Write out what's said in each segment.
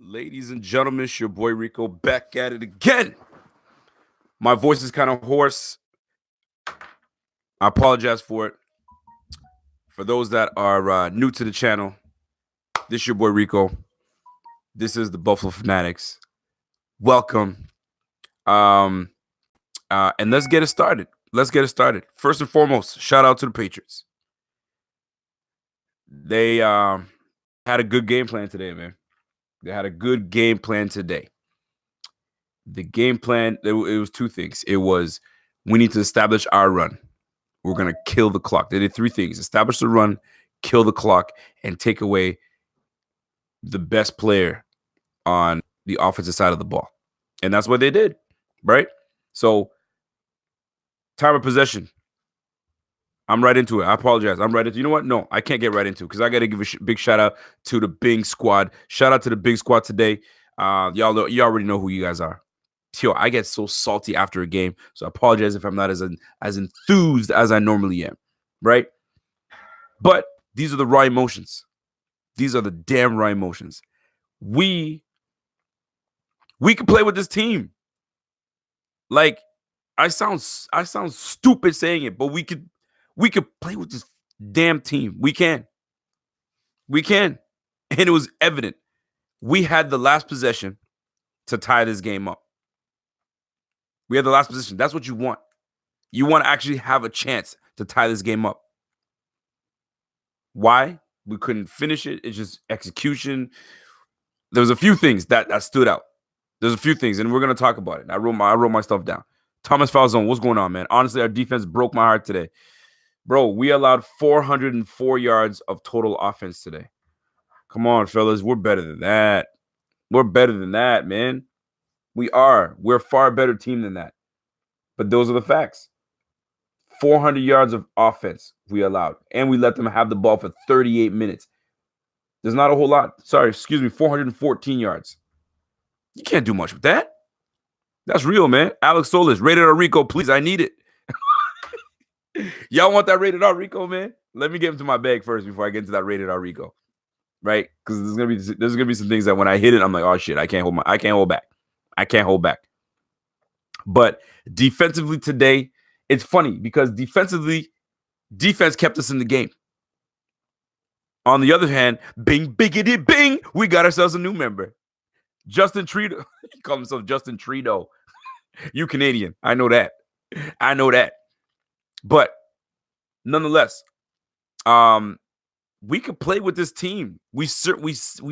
Ladies and gentlemen, it's your boy Rico back at it again. My voice is kind of hoarse. I apologize for it. For those that are new to the channel, this is your boy Rico. This is the Buffalo Fanatics. Welcome. Um, and let's get it started. First and foremost, shout out to the Patriots. They had a good game plan today, man. They had a good game plan today. The game plan, it was two things. It was we need to establish our run. We're going to kill the clock. They did three things: establish the run, kill the clock, and take away the best player on the offensive side of the ball. And that's what they did, right? So, time of possession. I'm right into it. I apologize. I'm right into it. You know what? No, I can't get right into it because I got to give a big shout out to the Bing Squad. Shout out to the Bing Squad today. You already know who you guys are. Yo, I get so salty after a game, so I apologize if I'm not as enthused as I normally am, right? But these are the raw emotions. These are the damn raw emotions. We can play with this team. Like, I sound stupid saying it, but we could play with this damn team. We can. And it was evident. We had the last possession to tie this game up. We had the last possession. That's what you want. You want to actually have a chance to tie this game up. Why? We couldn't finish it. It's just execution. There was a few things that stood out. There's a few things, and we're going to talk about it. I wrote my stuff down. Thomas Falzone, what's going on, man? Honestly, our defense broke my heart today. Bro, we allowed 404 yards of total offense today. Come on, fellas. We're better than that. We're better than that, man. We are. We're a far better team than that. But those are the facts. 400 yards of offense we allowed, and we let them have the ball for 38 minutes. There's not a whole lot. 414 yards. You can't do much with that. That's real, man. Alex Solis, rated R Rico, please. I need it. Y'all want that rated R Rico, man? Let me get into my bag first before I get into that rated R Rico, right? Because there's gonna be some things that when I hit it, I'm like, oh shit, I can't hold back. But defensively today, it's funny because defense kept us in the game. On the other hand, bing, biggity, bing, we got ourselves a new member. Justin Trudeau. He called himself Justin Trudeau. You Canadian. I know that. But nonetheless, we could play with this team. We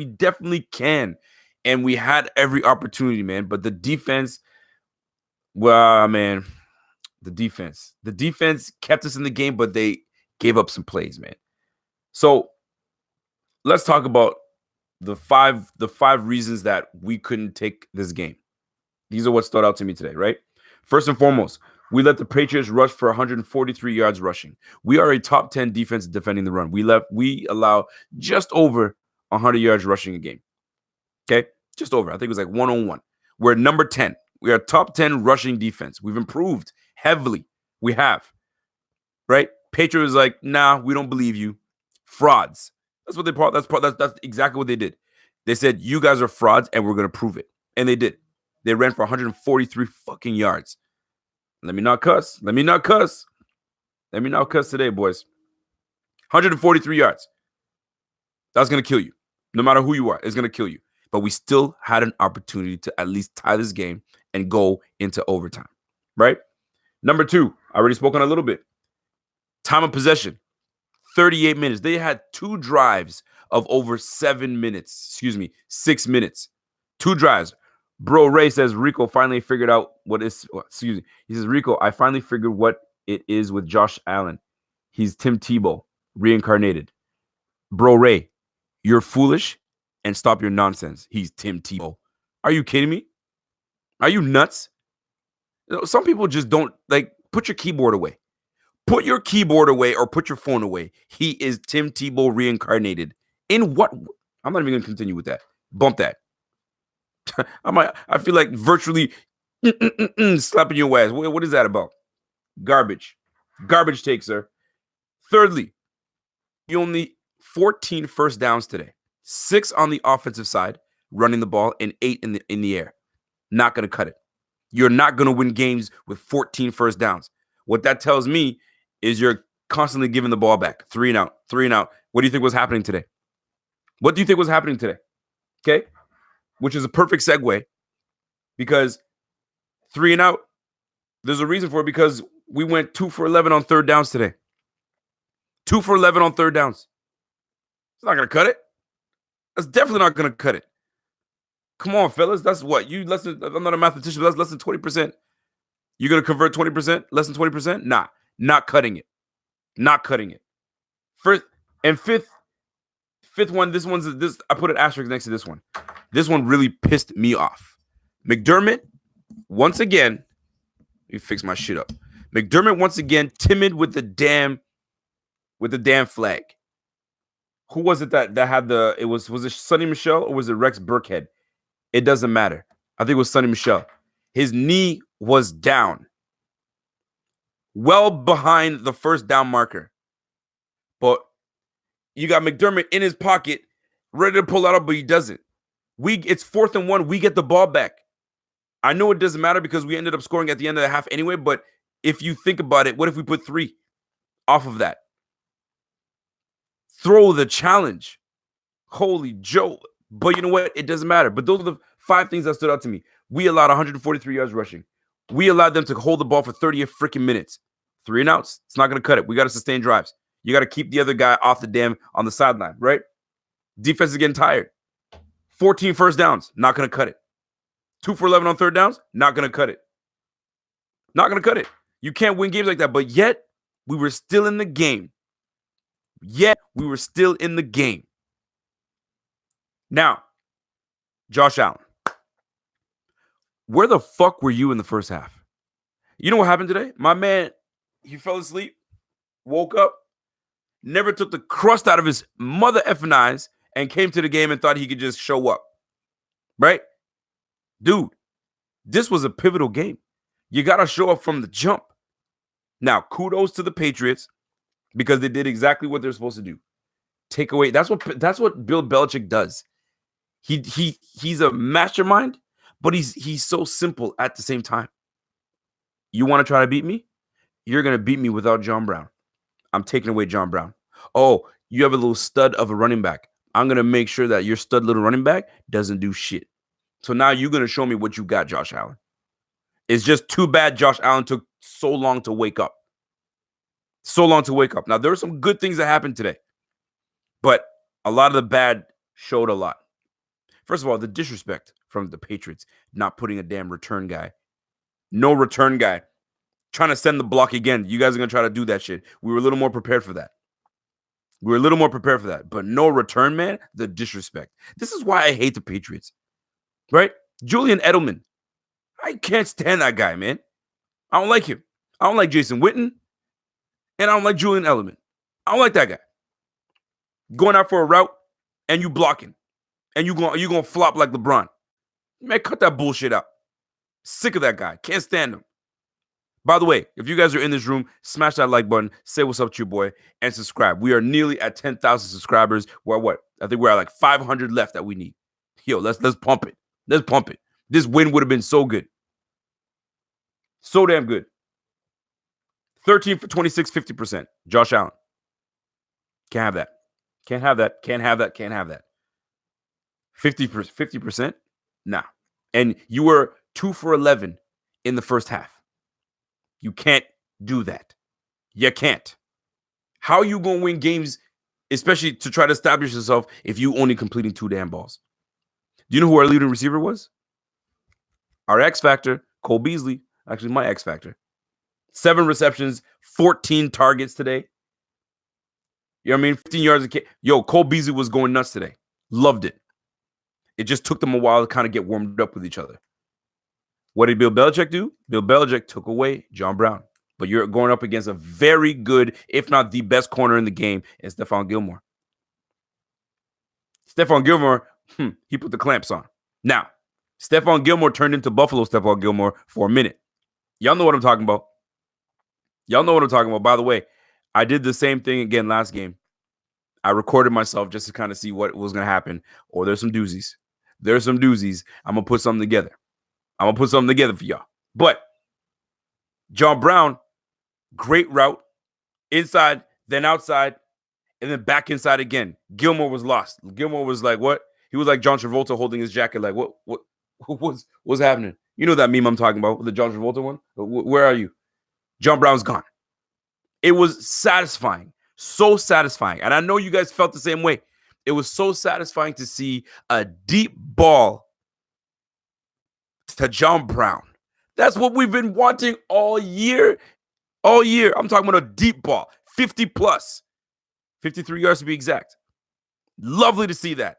definitely can. And we had every opportunity, man. But the defense, well, man, the defense kept us in the game, but they gave up some plays, man. So let's talk about the five reasons that we couldn't take this game. These are what stood out to me today, right? First and foremost, we let the Patriots rush for 143 yards rushing. We are a top 10 defense defending the run. We allow just over 100 yards rushing a game. Okay? Just over. I think it was like 101. We're number 10. We are top 10 rushing defense. We've improved heavily. We have. Right? Patriots was like, nah, we don't believe you. Frauds. That's what that's exactly what they did. They said, you guys are frauds and we're going to prove it. And they did. They ran for 143 fucking yards. Let me not cuss today, boys. 143 yards. That's going to kill you. No matter who you are, it's going to kill you. But we still had an opportunity to at least tie this game and go into overtime, right? Number two, I already spoke on a little bit. Time of possession, 38 minutes. They had two drives of over 6 minutes. 2 drives. Bro Ray says, Rico finally figured out what is, He says, Rico, I finally figured what it is with Josh Allen. He's Tim Tebow, reincarnated. Bro Ray, you're foolish and stop your nonsense. He's Tim Tebow. Are you kidding me? Are you nuts? Some people just don't, put your keyboard away. Put your keyboard away or put your phone away. He is Tim Tebow reincarnated. In what? I'm not even going to continue with that. Bump that. I feel like virtually slapping your ass. What is that about? Garbage take, sir. Thirdly, you only 14 first downs today. 6 on the offensive side, running the ball and 8 in the air. Not going to cut it. You're not going to win games with 14 first downs. What that tells me is you're constantly giving the ball back. 3 and out, 3 and out. What do you think was happening today? What do you think was happening today? Okay? Which is a perfect segue because 3 and out, there's a reason for it because we went 2 for 11 on third downs today. 2 for 11 on third downs. It's not going to cut it. That's definitely not going to cut it. Come on, fellas. That's what? I'm not a mathematician, but that's less than 20%. You're going to convert 20%? Less than 20%? Nah, not cutting it. Not cutting it. First and fifth one, I put an asterisk next to this one. This one really pissed me off. McDermott, once again, let me fix my shit up. McDermott, once again, timid with the damn flag. Who was it that had was it Sonny Michel or was it Rex Burkhead? It doesn't matter. I think it was Sonny Michel. His knee was down. Well behind the first down marker. But you got McDermott in his pocket, ready to pull that up, but he doesn't. It's 4th and 1. We get the ball back. I know it doesn't matter because we ended up scoring at the end of the half anyway, but if you think about it, what if we put 3 off of that? Throw the challenge. Holy Joe. But you know what? It doesn't matter. But those are the 5 things that stood out to me. We allowed 143 yards rushing. We allowed them to hold the ball for 30 freaking minutes. 3 and outs. It's not going to cut it. We got to sustain drives. You got to keep the other guy off the damn on the sideline, right? Defense is getting tired. 14 first downs. Not going to cut it. 2 for 11 on third downs. Not going to cut it. Not going to cut it. You can't win games like that. But yet, we were still in the game. Now, Josh Allen. Where the fuck were you in the first half? You know what happened today? My man, he fell asleep, woke up, never took the crust out of his mother effing eyes, and came to the game and thought he could just show up. Right? Dude, this was a pivotal game. You got to show up from the jump. Now, kudos to the Patriots because they did exactly what they're supposed to do. Take away. That's what Bill Belichick does. He's a mastermind, but he's so simple at the same time. You want to try to beat me? You're going to beat me without John Brown. I'm taking away John Brown. Oh, you have a little stud of a running back. I'm going to make sure that your stud little running back doesn't do shit. So now you're going to show me what you got, Josh Allen. It's just too bad Josh Allen took so long to wake up. Now, there were some good things that happened today, but a lot of the bad showed a lot. First of all, the disrespect from the Patriots, not putting a damn return guy. No return guy. Trying to send the block again. You guys are going to try to do that shit. We were a little more prepared for that. But no return, man. The disrespect. This is why I hate the Patriots. Right? Julian Edelman. I can't stand that guy, man. I don't like him. I don't like Jason Witten. And I don't like Julian Edelman. I don't like that guy. Going out for a route and you blocking. And you gonna flop like LeBron. Man, cut that bullshit out. Sick of that guy. Can't stand him. By the way, if you guys are in this room, smash that like button, say what's up to your boy, and subscribe. We are nearly at 10,000 subscribers. We're what? I think we're at like 500 left that we need. Yo, let's pump it. Let's pump it. This win would have been so good. So damn good. 13 for 26, 50%. Josh Allen. Can't have that. Can't have that. Can't have that. Can't have that. 50%? Nah. And you were 2 for 11 in the first half. You can't do that. You can't. How are you going to win games, especially to try to establish yourself, if you only completing 2 damn balls? Do you know who our leading receiver was? Our X Factor, Cole Beasley. Actually, my X Factor. 7 receptions, 14 targets today. You know what I mean? 15 yards a kick. Yo, Cole Beasley was going nuts today. Loved it. It just took them a while to kind of get warmed up with each other. What did Bill Belichick do? Bill Belichick took away John Brown. But you're going up against a very good, if not the best corner in the game, in Stephon Gilmore. Stephon Gilmore, he put the clamps on. Now, Stephon Gilmore turned into Buffalo Stephon Gilmore for a minute. Y'all know what I'm talking about. By the way, I did the same thing again last game. I recorded myself just to kind of see what was going to happen. Or there's some doozies. There's some doozies. I'm going to put something together. For y'all. But John Brown, great route, inside, then outside, and then back inside again. Gilmore was lost. Gilmore was like, what? He was like John Travolta holding his jacket like, what's happening? You know that meme I'm talking about, the John Travolta one? Where are you? John Brown's gone. It was satisfying, so satisfying. And I know you guys felt the same way. It was so satisfying to see a deep ball to John Brown. That's what we've been wanting all year. All year. I'm talking about a deep ball, 50 plus, 53 yards to be exact. Lovely to see that.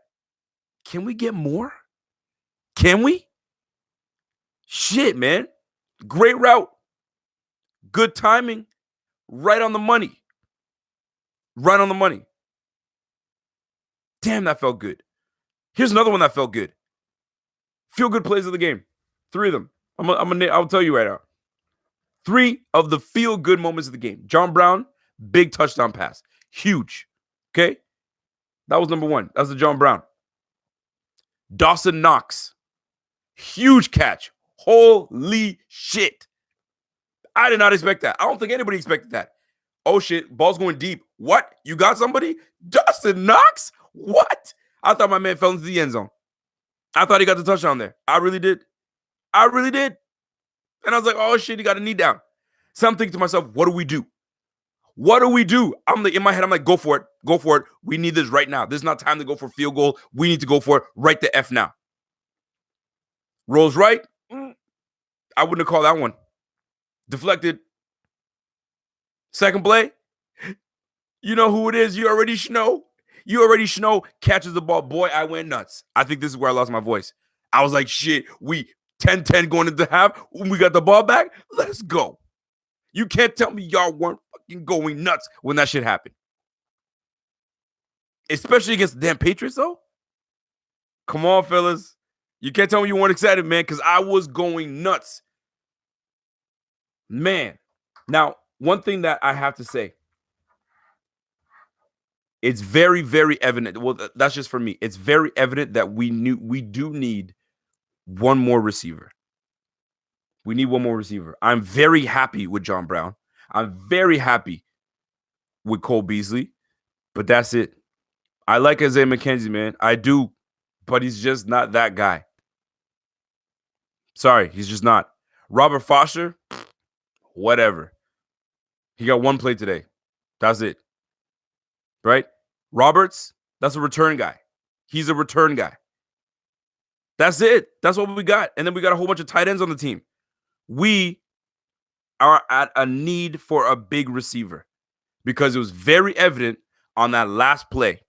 Can we get more? Can we? Shit, man. Great route. Good timing. Right on the money. Right on the money. Damn, that felt good. Here's another one that felt good. Feel good plays of the game. 3 of them. I'll tell you right now. 3 of the feel good moments of the game. John Brown, big touchdown pass. Huge. Okay? That was number 1. That's the John Brown. Dawson Knox. Huge catch. Holy shit. I did not expect that. I don't think anybody expected that. Oh shit, ball's going deep. What? You got somebody? Dawson Knox? What? I thought my man fell into the end zone. I thought he got the touchdown there. I really did. And I was like, oh shit, he got a knee down. So I'm thinking to myself, what do we do? I'm like, in my head, I'm like, go for it. We need this right now. This is not time to go for field goal. We need to go for it right the F now. Rolls right. I wouldn't have called that one. Deflected. Second play. You know who it is. You already know. Catches the ball. Boy, I went nuts. I think this is where I lost my voice. I was like, shit, we 10-10 going into half. When we got the ball back, let's go. You can't tell me y'all weren't fucking going nuts when that shit happened. Especially against the damn Patriots, though. Come on, fellas. You can't tell me you weren't excited, man, because I was going nuts. Man. Now, one thing that I have to say, it's very, very evident. Well, that's just for me. It's very evident that we do need one more receiver. We need one more receiver. I'm very happy with John Brown. I'm very happy with Cole Beasley, but that's it. I like Isaiah McKenzie, man. I do, but he's just not that guy. Sorry, he's just not. Robert Foster, whatever. He got 1 play today. That's it. Right? Roberts, that's a return guy. He's a return guy. That's it. That's what we got. And then we got a whole bunch of tight ends on the team. We are at a need for a big receiver because it was very evident on that last play.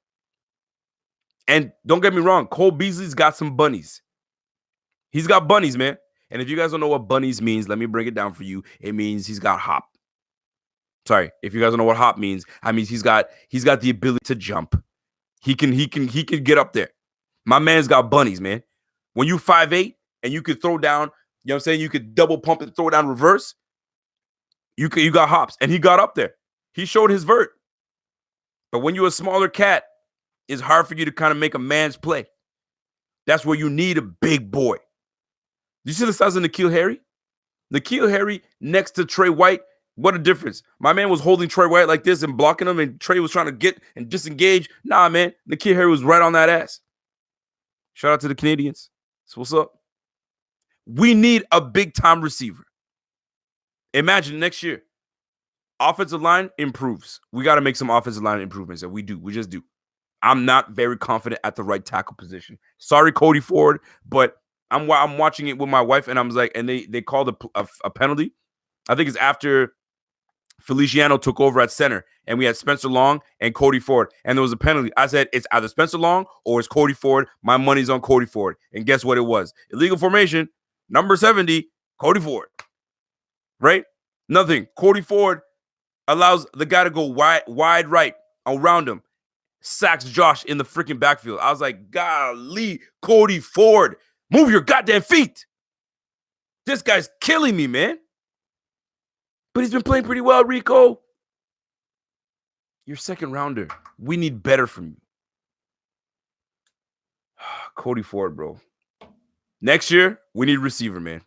And don't get me wrong, Cole Beasley's got some bunnies. He's got bunnies, man. And if you guys don't know what bunnies means, let me break it down for you. It means he's got hop. Sorry, if you guys don't know what hop means, I mean he's got the ability to jump. He can get up there. My man's got bunnies, man. When you 5'8" and you could throw down, you know what I'm saying? You could double pump and throw down reverse. You got hops, and he got up there. He showed his vert. But when you're a smaller cat, it's hard for you to kind of make a man's play. That's where you need a big boy. You see the size of N'Keal Harry? N'Keal Harry next to Trey White. What a difference. My man was holding Trey White like this and blocking him, and Trey was trying to get and disengage. Nah, man. N'Keal Harry was right on that ass. Shout out to the Canadians. So what's up? We need a big-time receiver. Imagine next year, offensive line improves. We got to make some offensive line improvements, and we do. We just do. I'm not very confident at the right tackle position. Sorry, Cody Ford, but I'm watching it with my wife, and I'm like, and they called a penalty. I think it's after Feliciano took over at center, and we had Spencer Long and Cody Ford, and there was a penalty. I said, it's either Spencer Long or it's Cody Ford. My money's on Cody Ford. And guess what it was? Illegal formation, number 70, Cody Ford. Right? Nothing. Cody Ford allows the guy to go wide right around him. Sacks Josh in the freaking backfield. I was like, golly, Cody Ford, move your goddamn feet. This guy's killing me, man. But he's been playing pretty well, Rico. You're second rounder. We need better from you. Cody Ford, bro. Next year, we need a receiver, man.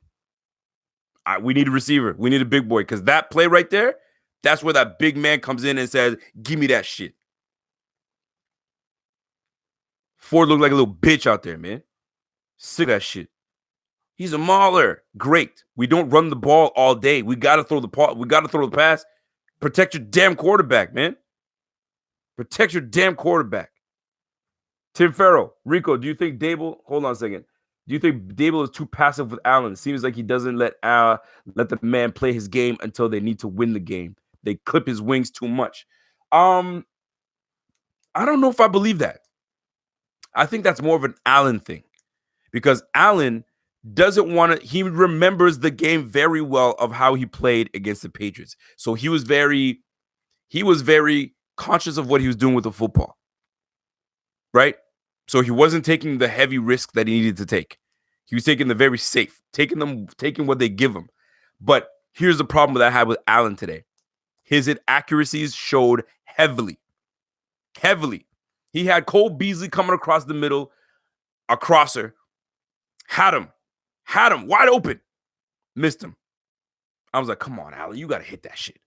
We need a receiver. We need a big boy because that play right there, that's where that big man comes in and says, give me that shit. Ford looked like a little bitch out there, man. Sick of that shit. He's a mauler. Great. We don't run the ball all day. We got to throw the ball. We got to throw the pass. Protect your damn quarterback, man. Protect your damn quarterback. Tim Farrell, Rico, do you think Dable? Hold on a second. Do you think Dable is too passive with Allen? It seems like he doesn't let the man play his game until they need to win the game. They clip his wings too much. I don't know if I believe that. I think that's more of an Allen thing because Allen doesn't want to. He remembers the game very well of how he played against the Patriots. So he was very conscious of what he was doing with the football, right? So he wasn't taking the heavy risk that he needed to take. He was taking the very safe, taking what they give him. But here's the problem that I had with Allen today. His inaccuracies showed heavily. He had Cole Beasley coming across the middle, a crosser, had him wide open, missed him. I was like, come on, Allen, you got to hit that shit.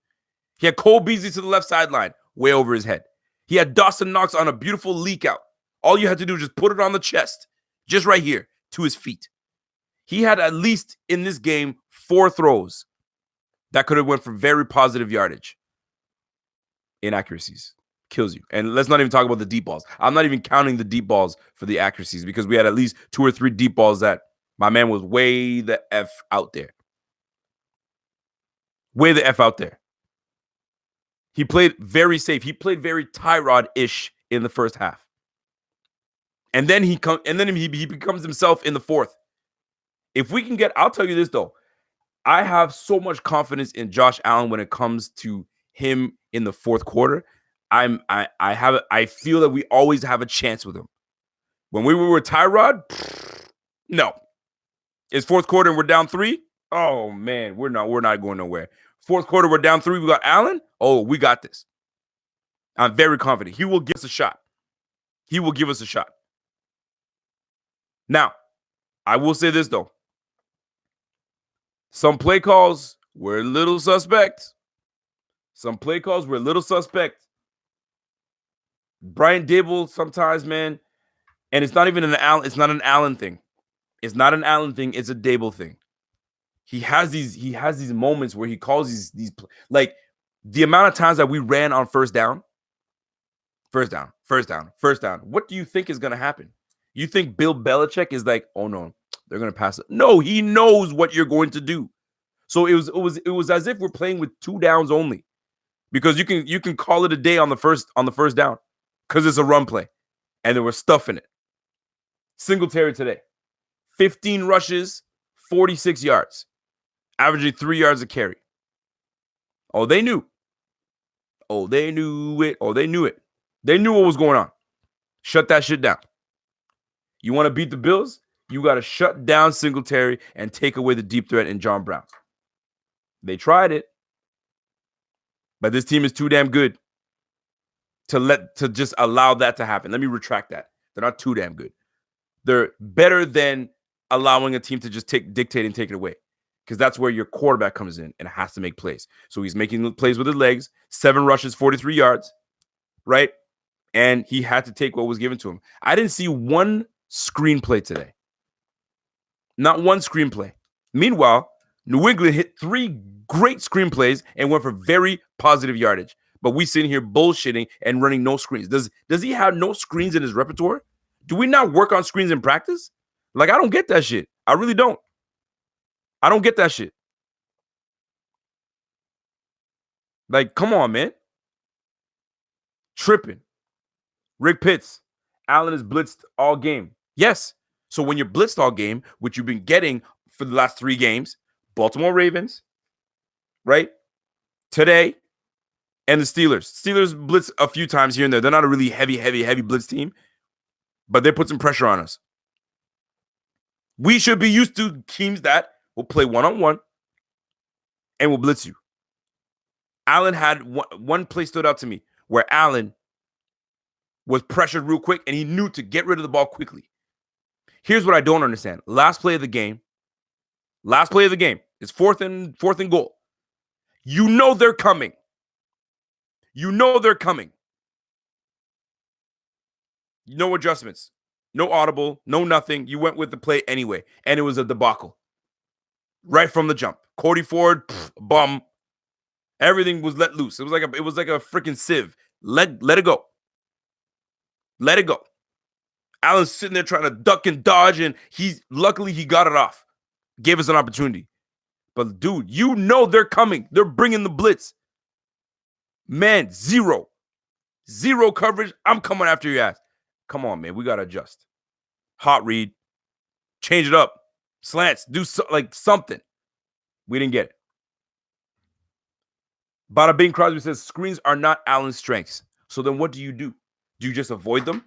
He had Cole Beasley to the left sideline, way over his head. He had Dawson Knox on a beautiful leak out. All you had to do was just put it on the chest, just right here, to his feet. He had at least in this game 4 throws that could have went for very positive yardage. Inaccuracies. Kills you. And let's not even talk about the deep balls. I'm not even counting the deep balls for the accuracies because we had at least 2 or 3 deep balls that my man was way the F out there. Way the F out there. He played very safe. He played very Tyrod-ish in the first half. And then he becomes himself in the fourth. If we can get, I'll tell you this though. I have so much confidence in Josh Allen when it comes to him in the fourth quarter. I feel that we always have a chance with him. When we were with Tyrod, no. It's fourth quarter and we're down 3. Oh man, we're not going nowhere. Fourth quarter, we're down 3. We got Allen. Oh, we got this. I'm very confident. He will give us a shot. He will give us a shot. Now, I will say this though. Some play calls were a little suspect. Brian Dable sometimes, man, and it's not even an Allen. It's not an Allen thing. It's not an Allen thing. It's a Dable thing. He has these moments where he calls these like the amount of times that we ran on first down. First down. What do you think is going to happen? You think Bill Belichick is like, oh no, they're going to pass it? No, he knows what you're going to do. So it was as if we're playing with 2 downs only, because you can call it a day on the first down because it's a run play, and there was stuff in it. Singletary today, 15 rushes, 46 yards, averaging 3 yards a carry. Oh, they knew. Oh, they knew it. They knew what was going on. Shut that shit down. You want to beat the Bills? You got to shut down Singletary and take away the deep threat in John Brown. They tried it, but this team is too damn good to just allow that to happen. Let me retract that. They're not too damn good. They're better than allowing a team to just dictate and take it away, because that's where your quarterback comes in and has to make plays. So he's making plays with his legs, 7 rushes, 43 yards, right? And he had to take what was given to him. I didn't see one screenplay today. Not one screenplay. Meanwhile, New England hit 3 great screenplays and went for very positive yardage. But we sitting here bullshitting and running no screens. Does he have no screens in his repertoire? Do we not work on screens in practice? Like, I don't get that shit. I really don't. I don't get that shit. Like, come on, man. Tripping. Rick Pitts. Allen is blitzed all game. Yes. So when you're blitzed all game, which you've been getting for the last 3 games, Baltimore Ravens, right? Today, and the Steelers. Steelers blitz a few times here and there. They're not a really heavy blitz team, but they put some pressure on us. We should be used to teams that will play one-on-one and will blitz you. Allen had one play stood out to me where Allen was pressured real quick and he knew to get rid of the ball quickly. Here's what I don't understand. Last play of the game. It's fourth and goal. You know they're coming. No adjustments. No audible. No nothing. You went with the play anyway. And it was a debacle. Right from the jump. Cody Ford, bum. Everything was let loose. It was like a freaking sieve. Let it go. Let it go. Allen's sitting there trying to duck and dodge, and luckily he got it off. Gave us an opportunity. But dude, you know they're coming. They're bringing the blitz. Man, zero coverage. I'm coming after your ass. Come on, man. We got to adjust. Hot read. Change it up. Slants. Do something. We didn't get it. Bada Bing Crosby says screens are not Allen's strengths. So then what do? Do you just avoid them?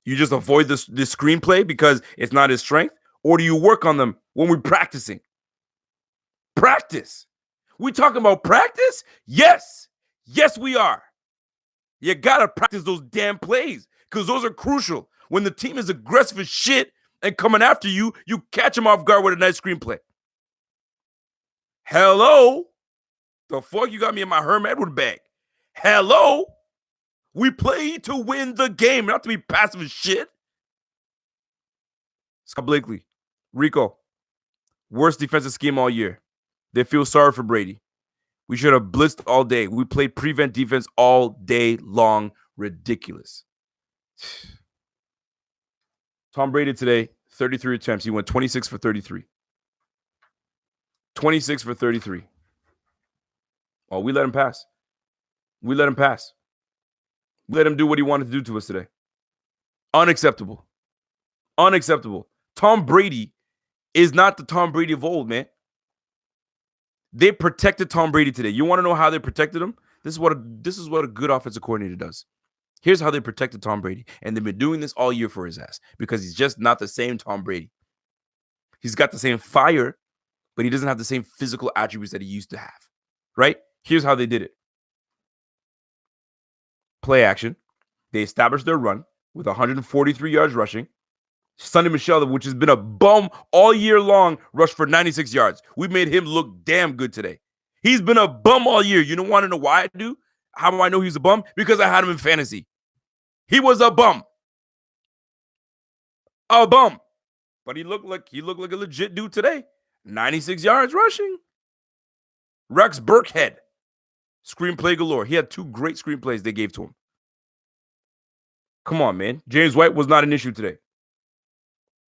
You just avoid the screenplay because it's not his strength? Or do you work on them when we're practicing? Practice. We talking about practice? Yes. Yes, we are. You got to practice those damn plays because those are crucial. When the team is aggressive as shit and coming after you, you catch them off guard with a nice screenplay. Hello? The fuck you got me in my Herm Edward bag? Hello? We play to win the game, not to be passive as shit. Scott Blakely, Rico, worst defensive scheme all year. They feel sorry for Brady. We should have blitzed all day. We played prevent defense all day long. Ridiculous. Tom Brady today, 33 attempts. He went 26 for 33. 26 for 33. Oh, we let him pass. We let him do what he wanted to do to us today. Unacceptable. Tom Brady is not the Tom Brady of old, man. They protected Tom Brady today. You want to know how they protected him? This is what a good offensive coordinator does. Here's how they protected Tom Brady. And they've been doing this all year for his ass because he's just not the same Tom Brady. He's got the same fire, but he doesn't have the same physical attributes that he used to have, right? Here's how they did it. Play action. They established their run with 143 yards rushing. Sonny Michel, which has been a bum all year long, rushed for 96 yards. We made him look damn good today. He's been a bum all year. You don't want to know why I do? How do I know he's a bum? Because I had him in fantasy. He was a bum. A bum. But he looked like a legit dude today. 96 yards rushing. Rex Burkhead. Screenplay galore. He had 2 great screenplays they gave to him. Come on, man. James White was not an issue today.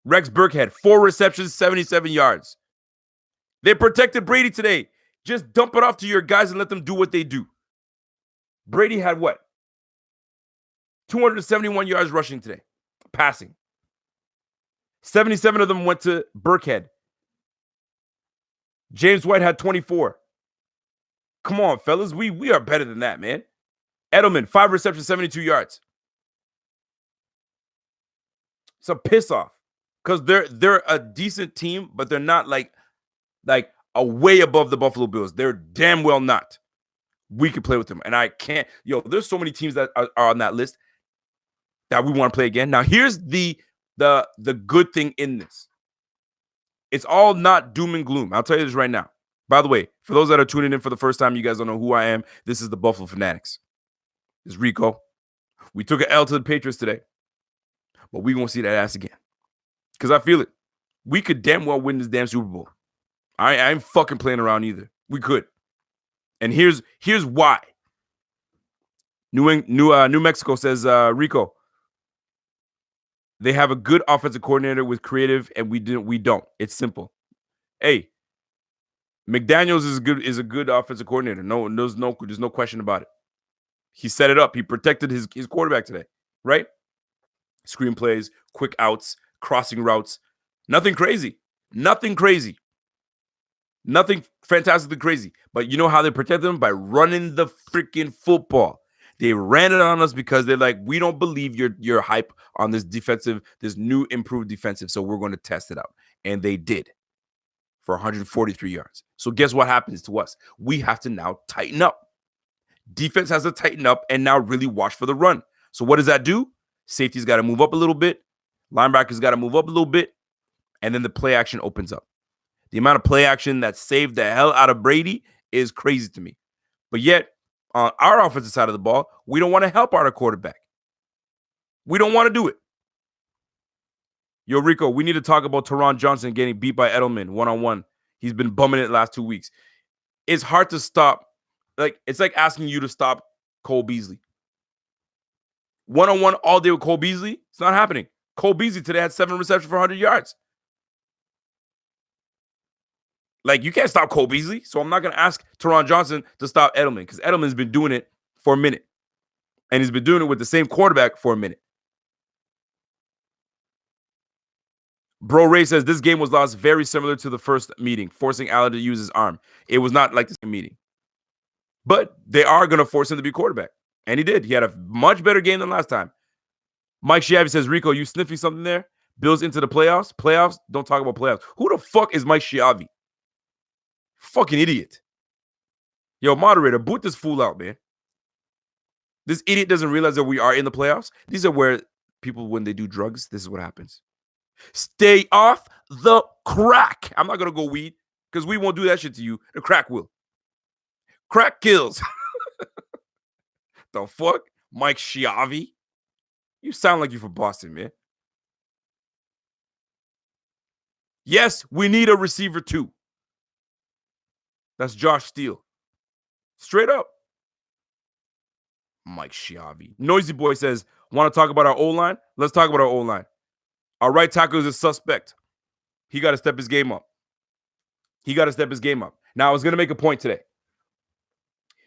Rex Burkhead, 4 receptions, 77 yards. They protected Brady today. Just dump it off to your guys and let them do what they do. Brady had what? 271 yards rushing today. Passing. 77 of them went to Burkhead. James White had 24. Come on, fellas. We are better than that, man. Edelman, 5 receptions, 72 yards. It's a piss off. Because they're a decent team, but they're not like a way above the Buffalo Bills. They're damn well not. We could play with them. And I can't. There's so many teams that are on that list that we want to play again. Now, here's the good thing in this. It's all not doom and gloom. I'll tell you this right now. By the way, for those that are tuning in for the first time, you guys don't know who I am. This is the Buffalo Fanatics. This is Rico. We took an L to the Patriots today. But we won't see that ass again. Because I feel it. We could damn well win this damn Super Bowl. I ain't fucking playing around either. We could. And here's why. New Mexico says, Rico, they have a good offensive coordinator with creative, and we don't. It's simple. Hey, McDaniels is a good offensive coordinator. There's no question about it. He set it up. He protected his quarterback today, right? Screenplays, quick outs, crossing routes. Nothing crazy. Nothing fantastically crazy. But you know how they protect them? By running the freaking football. They ran it on us because they're like, we don't believe your hype on this new improved defensive, so we're going to test it out. And they did for 143 yards. So guess what happens to us? We have to now tighten up. Defense has to tighten up and now really watch for the run. So what does that do? Safety's got to move up a little bit. Linebackers got to move up a little bit, and then the play action opens up. The amount of play action that saved the hell out of Brady is crazy to me. But yet, on our offensive side of the ball, we don't want to help our quarterback. We don't want to do it. Yo, Rico, we need to talk about Teron Johnson getting beat by Edelman one-on-one. He's been bumming it the last 2 weeks. It's hard to stop. It's like asking you to stop Cole Beasley. One-on-one all day with Cole Beasley, it's not happening. Cole Beasley today had 7 receptions for 100 yards. You can't stop Cole Beasley, so I'm not going to ask Teron Johnson to stop Edelman because Edelman's been doing it for a minute. And he's been doing it with the same quarterback for a minute. Bro Ray says this game was lost very similar to the first meeting, forcing Allen to use his arm. It was not like the same meeting. But they are going to force him to be quarterback. And he did. He had a much better game than last time. Mike Schiavi says, Rico, you sniffing something there? Bills into the playoffs? Playoffs? Don't talk about playoffs. Who the fuck is Mike Schiavi? Fucking idiot. Yo, moderator, boot this fool out, man. This idiot doesn't realize that we are in the playoffs. These are where people, when they do drugs, this is what happens. Stay off the crack. I'm not going to go weed because we won't do that shit to you. The crack will. Crack kills. The fuck? Mike Schiavi? You sound like you from Boston, man. Yes, we need a receiver too. That's Josh Steele. Straight up. Mike Schiavi. Noisy Boy says, want to talk about our O-line? Let's talk about our O-line. Our right tackle is a suspect. He got to step his game up. Now, I was going to make a point today.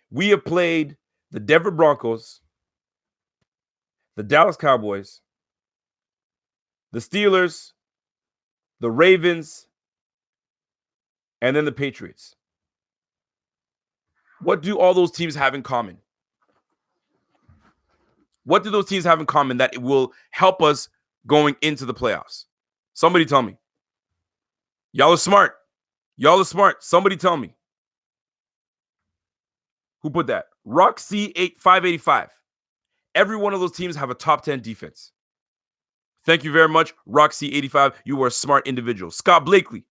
We have played the Denver Broncos, the Dallas Cowboys, the Steelers, the Ravens, and then the Patriots. What do all those teams have in common? What do those teams have in common that it will help us going into the playoffs? Somebody tell me. Y'all are smart. Somebody tell me. Who put that? Roxy 585. Every one of those teams have a top 10 defense. Thank you very much, Roxy 85. You were a smart individual. Scott Blakely.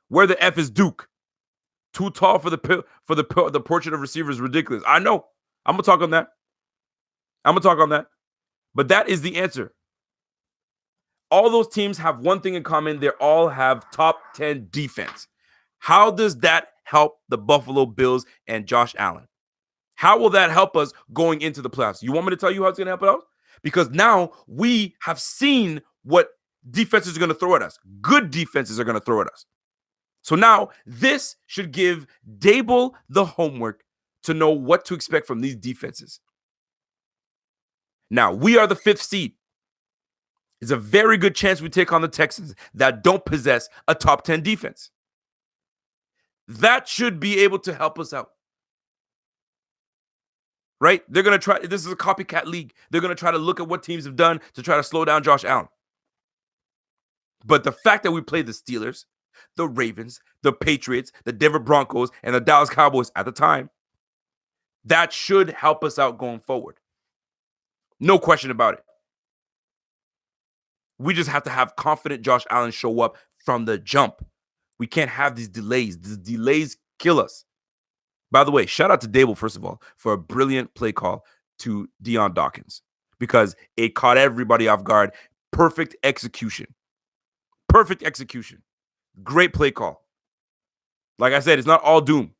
Where the F is Duke? Too tall for the portrait of receivers. Ridiculous. I know. I'm gonna talk on that. But that is the answer. All those teams have one thing in common. They all have top 10 defense. How does that help the Buffalo Bills and Josh Allen? How will that help us going into the playoffs? You want me to tell you how it's going to help it out? Because now we have seen what defenses are going to throw at us. Good defenses are going to throw at us. So now this should give Dable the homework to know what to expect from these defenses. Now, we are the 5th seed. It's a very good chance we take on the Texans that don't possess a top 10 defense. That should be able to help us out. Right? They're going to try. This is a copycat league. They're going to try to look at what teams have done to try to slow down Josh Allen. But the fact that we played the Steelers, the Ravens, the Patriots, the Denver Broncos, and the Dallas Cowboys at the time, that should help us out going forward. No question about it. We just have to have confident Josh Allen show up from the jump. We can't have these delays. These delays kill us. By the way, shout out to Dable, first of all, for a brilliant play call to Deion Dawkins because it caught everybody off guard. Perfect execution. Great play call. Like I said, it's not all doom,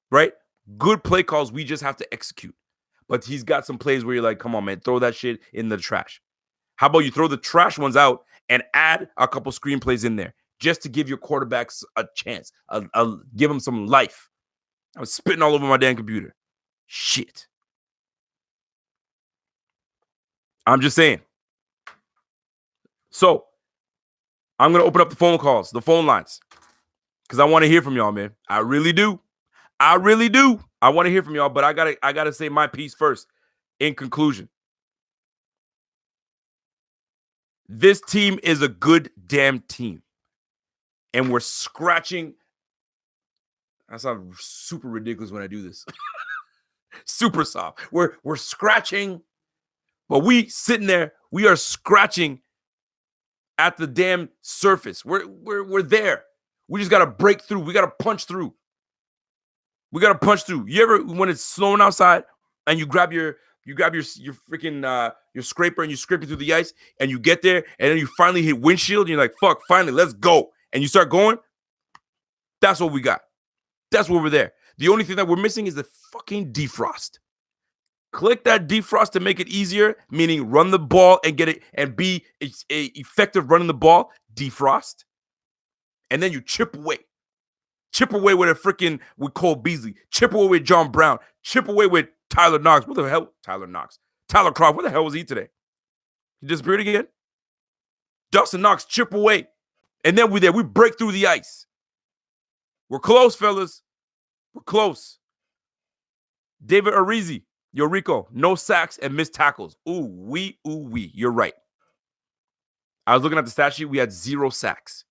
right? Good play calls, we just have to execute. But he's got some plays where you're like, come on, man, throw that shit in the trash. How about you throw the trash ones out and add a couple screenplays in there just to give your quarterbacks a chance, give them some life. I was spitting all over my damn computer. Shit. I'm just saying. So, I'm going to open up the phone calls, the phone lines, because I want to hear from y'all, man. I really do. I want to hear from y'all, but I gotta say my piece first. In conclusion, this team is a good damn team, and we're scratching. I sound super ridiculous when I do this. Super soft. We're scratching, but we sitting there. We are scratching at the damn surface. We're there. We just gotta break through. We gotta punch through. We gotta punch through. You ever when it's snowing outside and you grab your freaking your scraper and you scrape it through the ice and you get there and then you finally hit windshield and you're like, fuck, finally, let's go. And you start going. That's what we got. That's where we're there. The only thing that we're missing is the fucking defrost. Click that defrost to make it easier, meaning run the ball and get it and be effective running the ball. Defrost. And then you chip away. Chip away with Cole Beasley. Chip away with John Brown. Chip away with Tyler Knox. What the hell? Tyler Croft. Where the hell was he today? He disappeared again? Dustin Knox, chip away. And then we're there. We break through the ice. We're close, fellas. We're close. David Arizi, Rico, no sacks and missed tackles. Ooh wee. You're right. I was looking at the stat sheet. We had 0 sacks.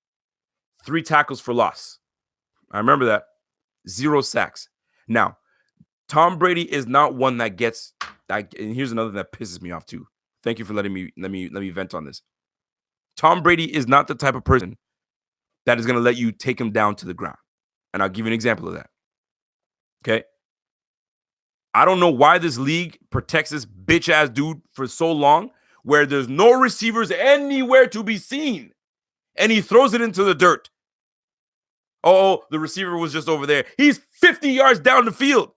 3 tackles for loss. I remember that. 0 sacks. Now, Tom Brady is not one that gets. And here's another thing that pisses me off too. Thank you for letting me let me vent on this. Tom Brady is not the type of person that is going to let you take him down to the ground. And I'll give you an example of that. Okay. I don't know why this league protects this bitch ass dude for so long, where there's no receivers anywhere to be seen, and he throws it into the dirt. Oh, the receiver was just over there. He's 50 yards down the field.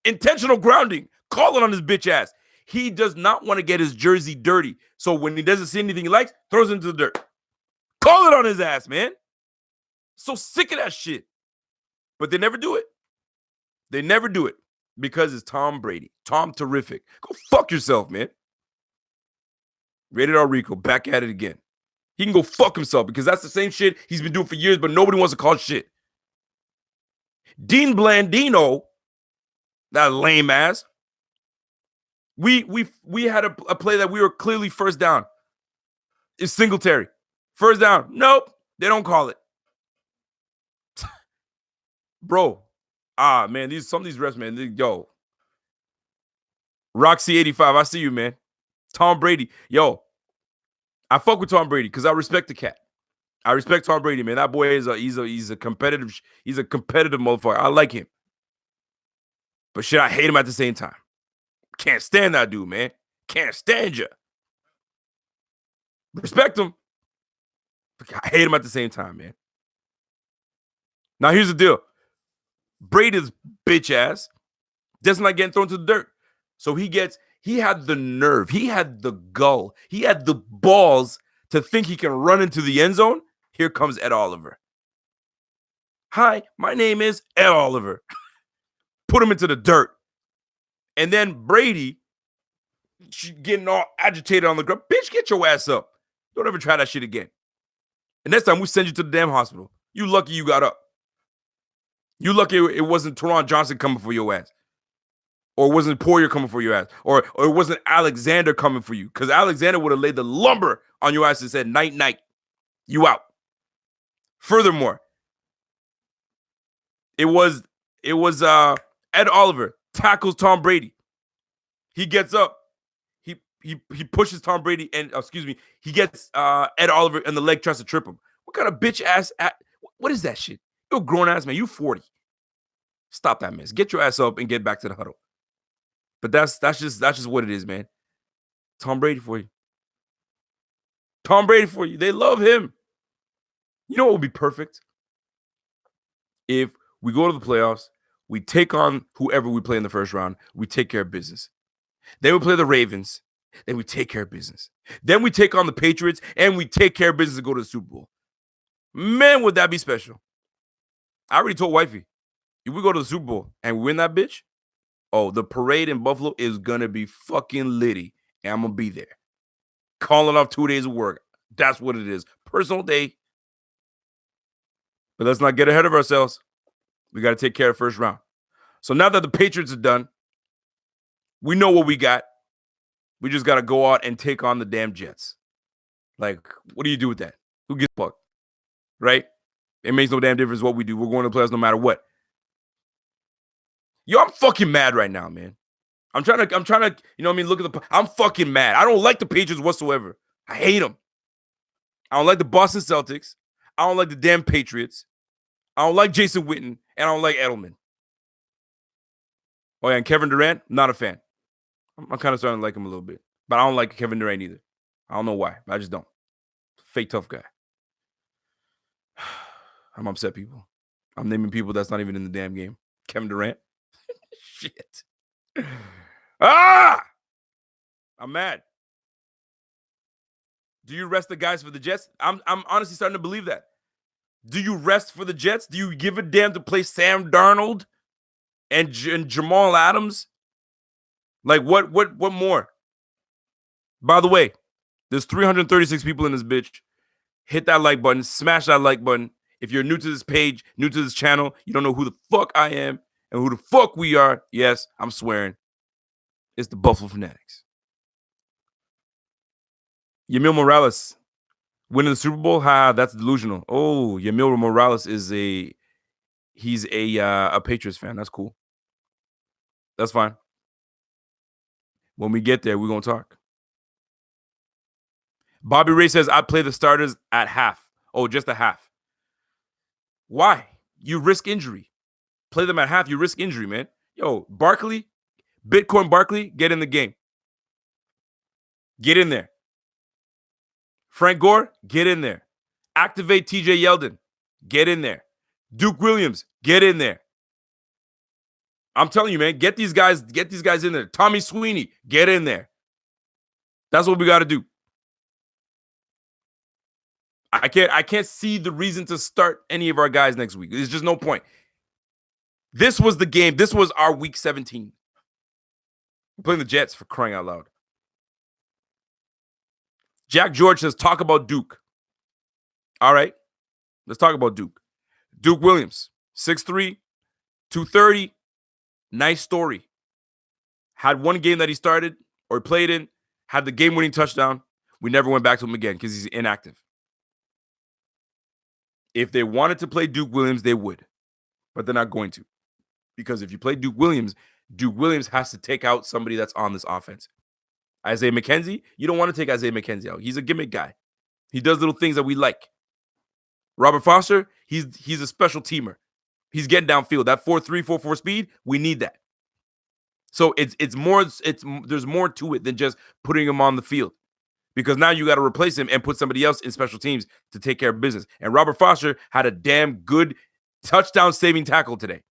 Intentional grounding. Call it on his bitch ass. He does not want to get his jersey dirty. So when he doesn't see anything he likes, throws it into the dirt. Call it on his ass, man. So sick of that shit. But they never do it. They never do it because it's Tom Brady. Tom Terrific. Go fuck yourself, man. Rated R Rico, back at it again. He can go fuck himself because that's the same shit he's been doing for years, but nobody wants to call shit. Dean Blandino, that lame ass. We had a play that we were clearly first down. It's Singletary. First down. Nope. They don't call it. Bro. Man, some of these refs, man. Yo. Roxy 85, I see you, man. Tom Brady. Yo. I fuck with Tom Brady because I respect the cat. I respect Tom Brady, man. That boy is he's a competitive motherfucker. I like him. But shit, I hate him at the same time. Can't stand that dude, man. Can't stand you. Respect him. I hate him at the same time, man. Now, here's the deal. Brady's bitch ass doesn't like getting thrown to the dirt. So he had the nerve. He had the gall. He had the balls to think he can run into the end zone. Here comes Ed Oliver. Hi, my name is Ed Oliver. Put him into the dirt. And then Brady getting all agitated on the ground. Bitch, get your ass up. Don't ever try that shit again. And next time we send you to the damn hospital. You lucky you got up. You lucky it wasn't Teron Johnson coming for your ass. Or it wasn't Poirier coming for your ass. Or it wasn't Alexander coming for you. Because Alexander would have laid the lumber on your ass and said, night, night. You out. Furthermore, it was Ed Oliver tackles Tom Brady. He gets up. He pushes Tom Brady and he gets Ed Oliver in the leg, tries to trip him. What kind of bitch ass? What is that shit? You're a grown ass man. You 40. Stop that mess. Get your ass up and get back to the huddle. But that's just what it is, man. Tom Brady for you. Tom Brady for you. They love him. You know what would be perfect? If we go to the playoffs, we take on whoever we play in the first round, we take care of business. Then we play the Ravens, then we take care of business. Then we take on the Patriots, and we take care of business to go to the Super Bowl. Man, would that be special? I already told wifey, if we go to the Super Bowl and we win that bitch, oh, the parade in Buffalo is going to be fucking litty, and I'm going to be there. Calling off 2 days of work. That's what it is. Personal day. But let's not get ahead of ourselves. We got to take care of first round. So now that the Patriots are done, we know what we got. We just got to go out and take on the damn Jets. Like, what do you do with that? Who gives a fuck? Right? It makes no damn difference what we do. We're going to the playoffs no matter what. Yo, I'm fucking mad right now, man. I'm trying to, you know what I mean? Look at I'm fucking mad. I don't like the Patriots whatsoever. I hate them. I don't like the Boston Celtics. I don't like the damn Patriots. I don't like Jason Witten, and I don't like Edelman. Oh yeah, and Kevin Durant, not a fan. I'm kind of starting to like him a little bit, but I don't like Kevin Durant either. I don't know why, but I just don't. Fake tough guy. I'm upset, people. I'm naming people that's not even in the damn game. Kevin Durant. Shit. Ah! I'm mad. Do you rest the guys for the Jets? I'm honestly starting to believe that. Do you rest for the Jets? Do you give a damn to play Sam Darnold and Jamal Adams? Like what more? By the way, there's 336 people in this bitch. Hit that like button, smash that like button. If you're new to this page, new to this channel, you don't know who the fuck I am and who the fuck we are. Yes, I'm swearing. It's the Buffalo Fanatics. Yamil Morales winning the Super Bowl? That's delusional. Oh, Yamil Morales is he's a Patriots fan. That's cool. That's fine. When we get there, we're gonna talk. Bobby Ray says, I play the starters at half. Oh, just a half. Why? You risk injury. Play them at half, you risk injury, man. Yo, Barkley, Bitcoin Barkley, get in the game. Get in there. Frank Gore, get in there. Activate TJ Yeldon. Get in there. Duke Williams, get in there. I'm telling you, man, get these guys in there. Tommy Sweeney, get in there. That's what we got to do. I can't see the reason to start any of our guys next week. There's just no point. This was the game. This was our week 17. We're playing the Jets, for crying out loud. Jack George says, talk about Duke. All right, let's talk about Duke. Duke Williams, 6'3", 230. Nice story. Had one game that he started or played in, had the game-winning touchdown. We never went back to him again because he's inactive. If they wanted to play Duke Williams, they would. But they're not going to. Because if you play Duke Williams has to take out somebody that's on this offense. Isaiah McKenzie, you don't want to take Isaiah McKenzie out. He's a gimmick guy. He does little things that we like. Robert Foster, he's a special teamer. He's getting downfield. That 4.3, 4.4 speed, we need that. So there's more to it than just putting him on the field. Because now you got to replace him and put somebody else in special teams to take care of business. And Robert Foster had a damn good touchdown-saving tackle today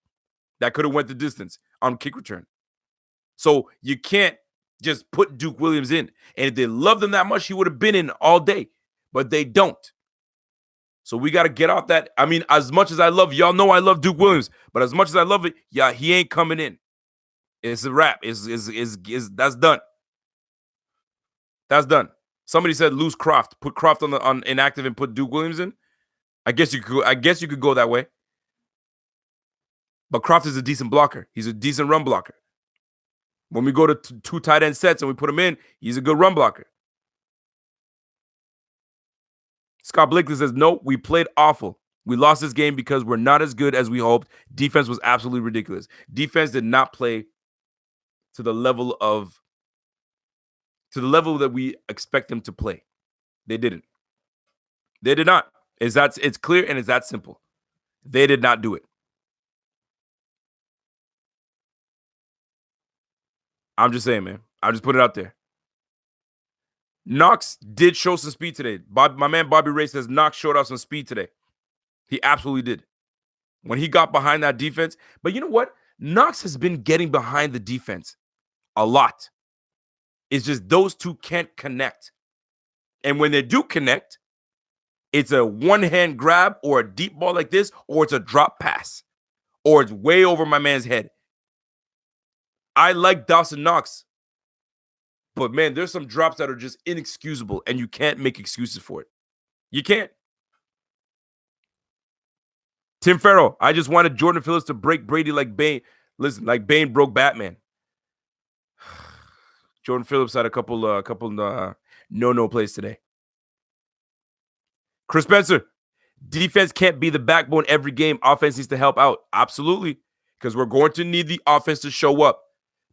that could have went the distance on kick return. So you can't just put Duke Williams in. And if they loved him that much, he would have been in all day. But they don't. So we got to get off that. I mean, as much as I love, y'all know I love Duke Williams, but as much as I love it, yeah, he ain't coming in. It's a wrap. That's done. That's done. Somebody said lose Croft, put Croft on inactive and put Duke Williams in. I guess you could go that way. But Croft is a decent blocker. He's a decent run blocker. When we go to two tight end sets and we put him in, he's a good run blocker. Scott Blakely says, no, we played awful. We lost this game because we're not as good as we hoped. Defense was absolutely ridiculous. Defense did not play to the level that we expect them to play. They didn't. They did not. It's clear and it's that simple. They did not do it. I'm just saying, man. I'll just put it out there. Knox did show some speed today. My man Bobby Ray says Knox showed off some speed today. He absolutely did. When he got behind that defense. But you know what? Knox has been getting behind the defense a lot. It's just those two can't connect. And when they do connect, it's a one-hand grab or a deep ball like this, or it's a drop pass, or it's way over my man's head. I like Dawson Knox. But, man, there's some drops that are just inexcusable, and you can't make excuses for it. You can't. Tim Farrell, I just wanted Jordan Phillips to break Brady like Bane. Listen, like Bane broke Batman. Jordan Phillips had a couple no plays today. Chris Spencer, defense can't be the backbone every game. Offense needs to help out. Absolutely, because we're going to need the offense to show up.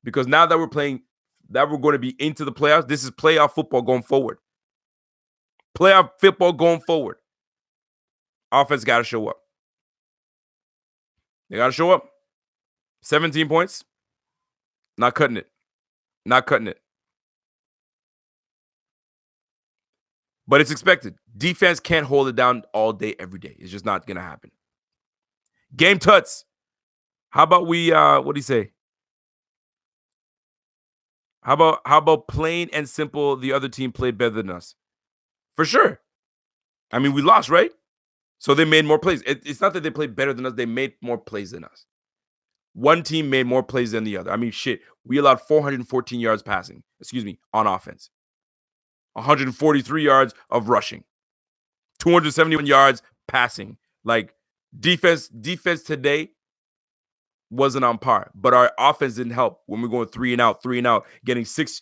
Because now that we're going to be into the playoffs, this is playoff football going forward. Playoff football going forward. Offense got to show up. They got to show up. 17 points. Not cutting it. Not cutting it. But it's expected. Defense can't hold it down all day, every day. It's just not going to happen. Game tuts. How about we, what do you say? How about plain and simple, the other team played better than us? For sure. I mean, we lost, right? So they made more plays. It's not that they played better than us. They made more plays than us. One team made more plays than the other. I mean, shit. We allowed 414 yards passing. On offense. 143 yards of rushing. 271 yards passing. Like, defense today wasn't on par, but our offense didn't help when we're going 3 and out, getting six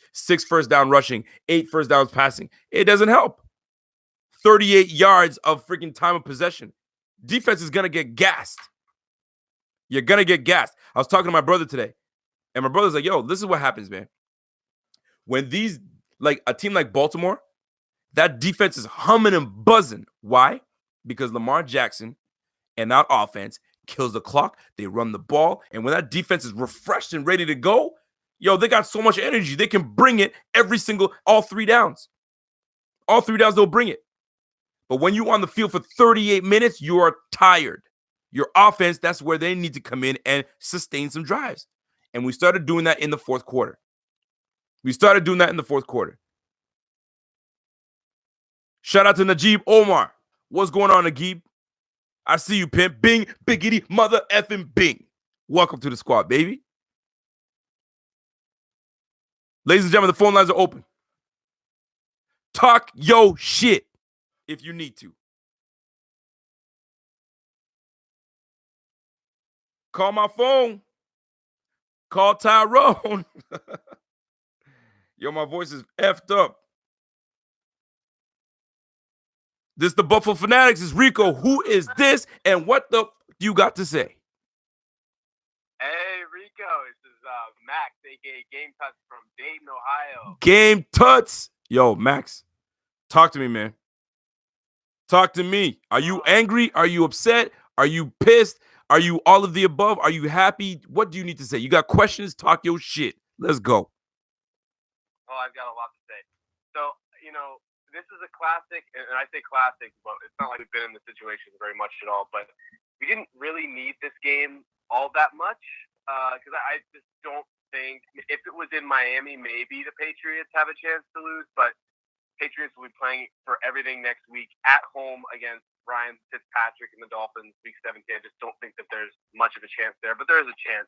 first down rushing, 8 first downs passing. It doesn't help. 38 yards of freaking time of possession. Defense is going to get gassed. You're going to get gassed. I was talking to my brother today, and my brother's like, yo, this is what happens, man. When these, like a team like Baltimore, that defense is humming and buzzing. Why? Because Lamar Jackson and that offense kills the clock. They run the ball. And when that defense is refreshed and ready to go, yo, they got so much energy. They can bring it all 3 downs. All 3 downs, they'll bring it. But when you're on the field for 38 minutes, you are tired. Your offense, that's where they need to come in and sustain some drives. And we started doing that in the fourth quarter. Shout out to Najib Omar. What's going on, Najib? I see you, pimp. Bing, biggity, mother effing bing. Welcome to the squad, baby. Ladies and gentlemen, the phone lines are open. Talk yo shit if you need to. Call my phone. Call Tyrone. Yo, my voice is effed up. This the Buffalo Fanatics. Is Rico. Who is this? And what the you got to say? Hey, Rico. This is Max, a.k.a. Game Tuts from Dayton, Ohio. Game Tuts. Yo, Max. Talk to me, man. Talk to me. Are you angry? Are you upset? Are you pissed? Are you all of the above? Are you happy? What do you need to say? You got questions? Talk your shit. Let's go. Oh, I've got a lot to say. So, this is a classic, and I say classic, but it's not like we've been in this situation very much at all. But we didn't really need this game all that much because I just don't think if it was in Miami, maybe the Patriots have a chance to lose. But Patriots will be playing for everything next week at home against Ryan Fitzpatrick and the Dolphins, week 17. I just don't think that there's much of a chance there, but there is a chance.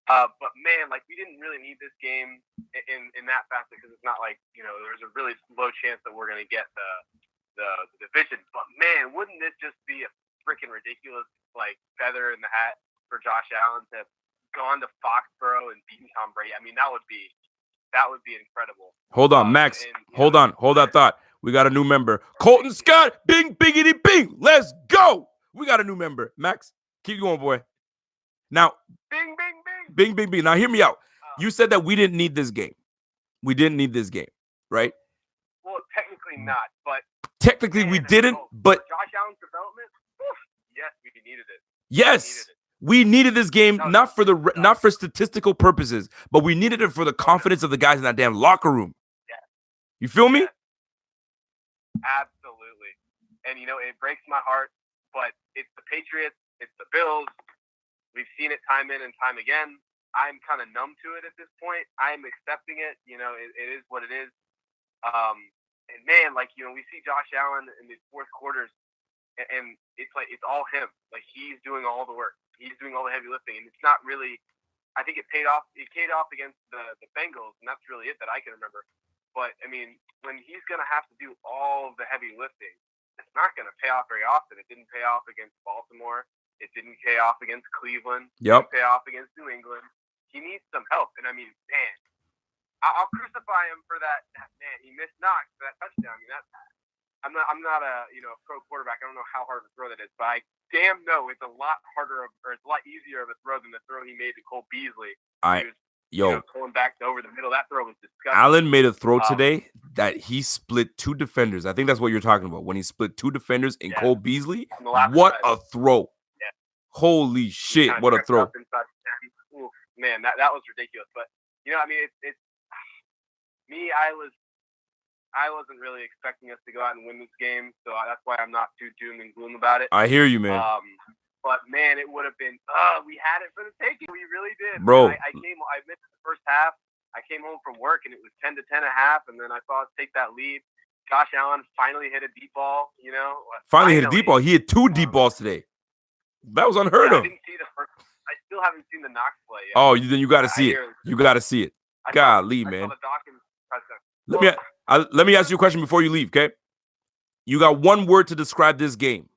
But man, like we didn't really need this game in that facet because it's not like there's a really low chance that we're going to get the division. But man, wouldn't this just be a freaking ridiculous like feather in the hat for Josh Allen to have gone to Foxborough and beaten Tom Brady? I mean, that would be incredible. Hold on, Max. Hold on. Hold that thought. We got a new member. Colton Scott. Bing, biggity, bing. Let's go. We got a new member. Max, keep going, boy. Now, bing, bing, bing. Bing, bing, bing. Now, hear me out. You said that we didn't need this game. We didn't need this game, right? Well, technically not, but... Technically, we didn't, but... Josh Allen's development? Yes, we needed it. Yes. We needed this game not for statistical purposes, but we needed it for the confidence of the guys in that damn locker room. Yeah. You feel me? Absolutely. And it breaks my heart, but it's the Patriots, it's the Bills. We've seen it time in and time again. I'm kind of numb to it at this point. I'm accepting it. It is what it is. And man, we see Josh Allen in these fourth quarters, and it's like it's all him. Like he's doing all the work. He's doing all the heavy lifting, and it's not really. I think it paid off. It paid off against the Bengals, and that's really it that I can remember. But I mean, when he's going to have to do all the heavy lifting, it's not going to pay off very often. It didn't pay off against Baltimore. It didn't pay off against Cleveland. Yep. It didn't pay off against New England. He needs some help, and I mean, man, I'll crucify him for that. Man, he missed Knox for that touchdown. I mean, I'm not a pro quarterback. I don't know how hard of a throw that is, but I damn know it's a lot harder or it's a lot easier of a throw than the throw he made to Cole Beasley. I Yo, pulling back over the middle. That throw was disgusting. Allen made a throw today that he split 2 defenders. I think that's what you're talking about. When he split 2 defenders in Cole Beasley. What a throw. Yeah. Holy shit, what a throw. Ooh, man, that was ridiculous. But, I mean, it's me, I wasn't really expecting us to go out and win this game, so that's why I'm not too doom and gloom about it. I hear you, man. But man, it would have been. We had it for the taking. We really did, bro. I missed the first half. I came home from work and it was 10-10 a half, and then I saw us take that lead. Josh Allen finally hit a deep ball. Finally hit a deep ball. He hit 2 deep balls today. That was unheard of. I didn't see the first. I still haven't seen the Knox play yet. Oh, then you got to see it. You got to see it. Golly, man. Let me ask you a question before you leave, okay? You got one word to describe this game.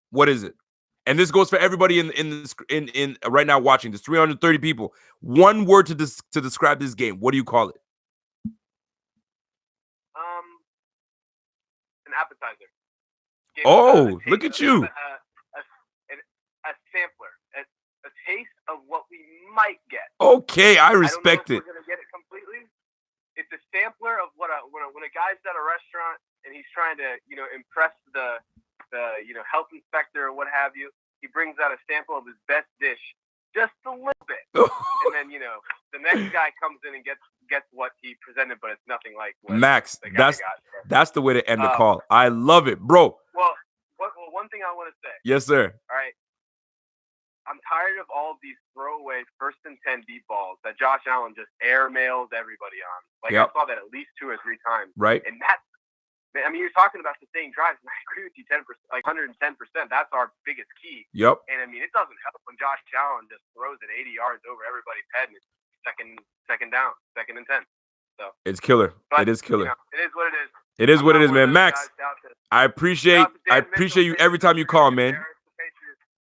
What is it? And this goes for everybody in right now watching. There's 330 people. One word to describe this game. What do you call it? An appetizer. Look at you. A sampler. A taste of what we might get. Okay, I respect it. We're gonna get it completely. It's a sampler of when a guy's at a restaurant and he's trying to impress the health inspector or what have you. He brings out a sample of his best dish, just a little bit, and then the next guy comes in and gets what he presented, but it's nothing like what Max. The guy that's the way to end the call. I love it, bro. Well, one thing I want to say. Yes, sir. All right. I'm tired of all of these throwaway 1st and 10 deep balls that Josh Allen just airmails everybody on. I saw that at least 2 or 3 times. Right. And you're talking about sustaining drives, and I agree with you 10%, 110%. That's our biggest key. Yep. And it doesn't help when Josh Allen just throws it 80 yards over everybody's head and it's second down, 2nd and 10. So it's killer. It is killer. It is what it is. It is what it is, man. Max, I appreciate you every time you call, man.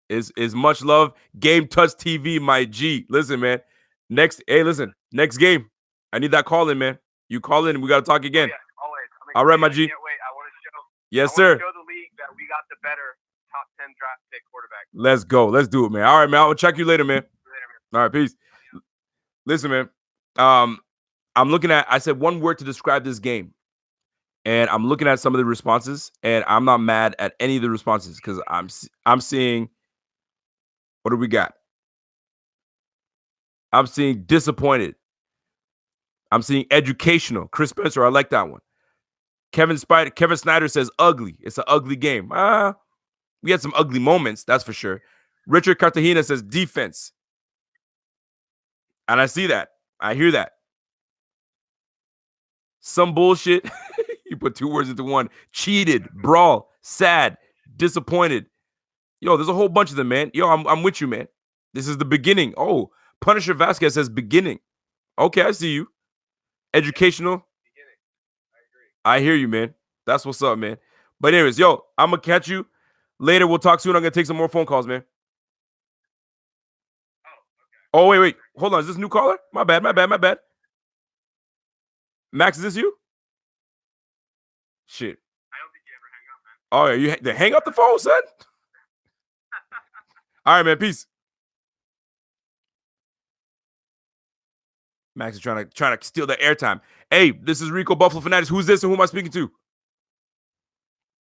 Is much love. Game Touch TV, my G. Listen, man. Next game. I need that call in, man. You call in and we got to talk again. Oh, yeah, always. All right, my G. I can't wait. I want to show. Yes, sir. Show the league that we got the better top 10 draft pick quarterback. Let's go. Let's do it, man. All right, man. I'll check you later, man. All right, peace. Listen, man. I'm looking at. I said one word to describe this game, and I'm looking at some of the responses, and I'm not mad at any of the responses because I'm seeing. What do we got? I'm seeing disappointed. I'm seeing educational. Chris Spencer, I like that one. Kevin Snyder says ugly. It's an ugly game. We had some ugly moments, that's for sure. Richard Cartagena says defense. And I see that. I hear that. Some bullshit. You put 2 words into one. Cheated, brawl, sad, disappointed. Yo, there's a whole bunch of them, man. Yo, I'm with you, man. This is the beginning. Oh, Punisher Vasquez says beginning. Okay, I see you. Educational. Beginning. I agree. I hear you, man. That's what's up, man. But anyways, yo, I'm going to catch you later. We'll talk soon. I'm going to take some more phone calls, man. Oh, okay. Oh, wait. Hold on. Is this a new caller? My bad. Max, is this you? Shit. I don't think you ever hang up, man. Oh, yeah. You hang up the phone, son? All right, man. Peace. Max is trying to steal the airtime. Hey, this is Rico Buffalo Fanatics. Who's this and who am I speaking to?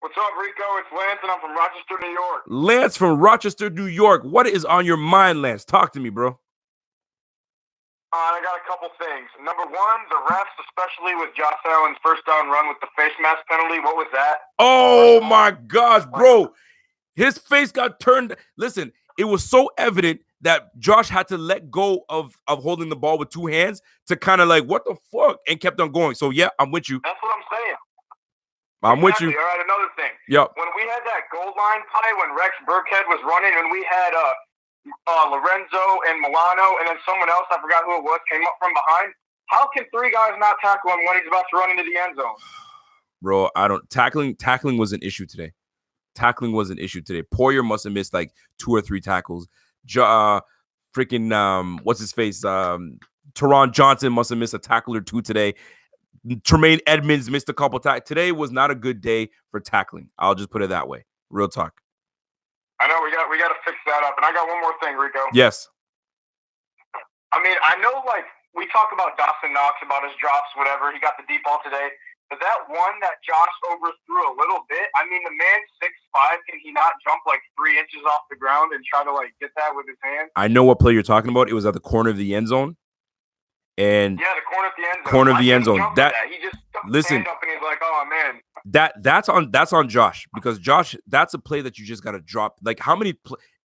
What's up, Rico? It's Lance, and I'm from Rochester, New York. Lance from Rochester, New York. What is on your mind, Lance? Talk to me, bro. I got a couple things. Number one, the refs, especially with Josh Allen's first down run with the face mask penalty. What was that? Oh, my gosh, bro. His face got turned. Listen, it was so evident that Josh had to let go of holding the ball with 2 hands to kind of what the fuck, and kept on going. So, yeah, I'm with you. That's what I'm saying. I'm with you. All right, another thing. Yep. When we had that goal line play when Rex Burkhead was running, and we had Lorenzo and Milano, and then someone else, I forgot who it was, came up from behind. How can 3 guys not tackle him when he's about to run into the end zone? Bro, tackling was an issue today. Poyer must have missed 2 or 3 tackles. What's his face? Teron Johnson must have missed a tackle or 2 today. Tremaine Edmonds missed a couple tackles. Today was not a good day for tackling. I'll just put it that way. Real talk. I know we got to fix that up. And I got one more thing, Rico. Yes. I mean, I know we talk about Dawson Knox, about his drops, whatever. He got the deep ball today. But that one that Josh overthrew a little bit, I mean, the man's 6'5". Can he not jump like 3 inches off the ground and try to like get that with his hands? I know what play you're talking about. It was at the corner of the end zone. And yeah, the corner of the end zone. Corner of the end zone. That he just stuck his listen, hand up and he's like, "Oh man." That's on Josh, because Josh, that's a play that you just got to drop. Like how many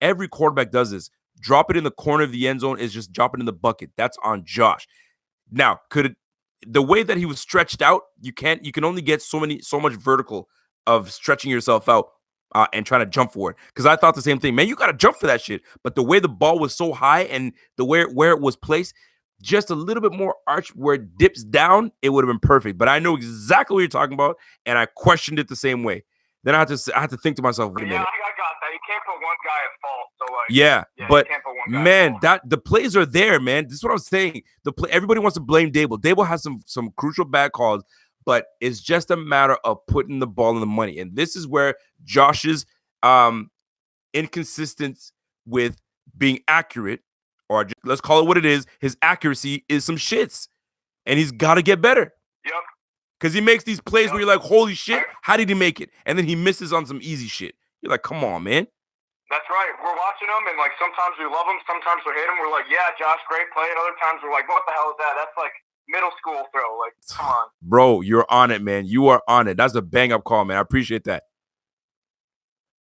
every quarterback does this. Drop it in the corner of the end zone is just drop it in the bucket. That's on Josh. Now, the way that he was stretched out, you can only get so much vertical of stretching yourself out and trying to jump for it. Because I thought the same thing, man. You got to jump for that shit. But the way the ball was so high and the where it was placed, just a little bit more arch where it dips down, it would have been perfect. But I know exactly what you're talking about, and I questioned it the same way. Then I had to think to myself, wait a minute. Yeah, I got that. You can't put one guy at fault. So like, yeah, but you can't put one guy man, at fault. the plays are there, man. This is what I'm saying. Everybody wants to blame Dable. Dable has some crucial bad calls, but it's just a matter of putting the ball in the money. And this is where Josh's inconsistence with being accurate, or let's call it what it is, his accuracy is some shits. And he's got to get better. Yep. Because he makes these plays where you're like, holy shit, how did he make it? And then he misses on some easy shit. You're like, come on, man. That's right. We're watching him, and like sometimes we love him, sometimes we hate him. We're like, yeah, Josh, great play. And other times we're like, what the hell is that? That's like middle school throw. Like, come on. Bro, you're on it, man. You are on it. That's a bang-up call, man. I appreciate that.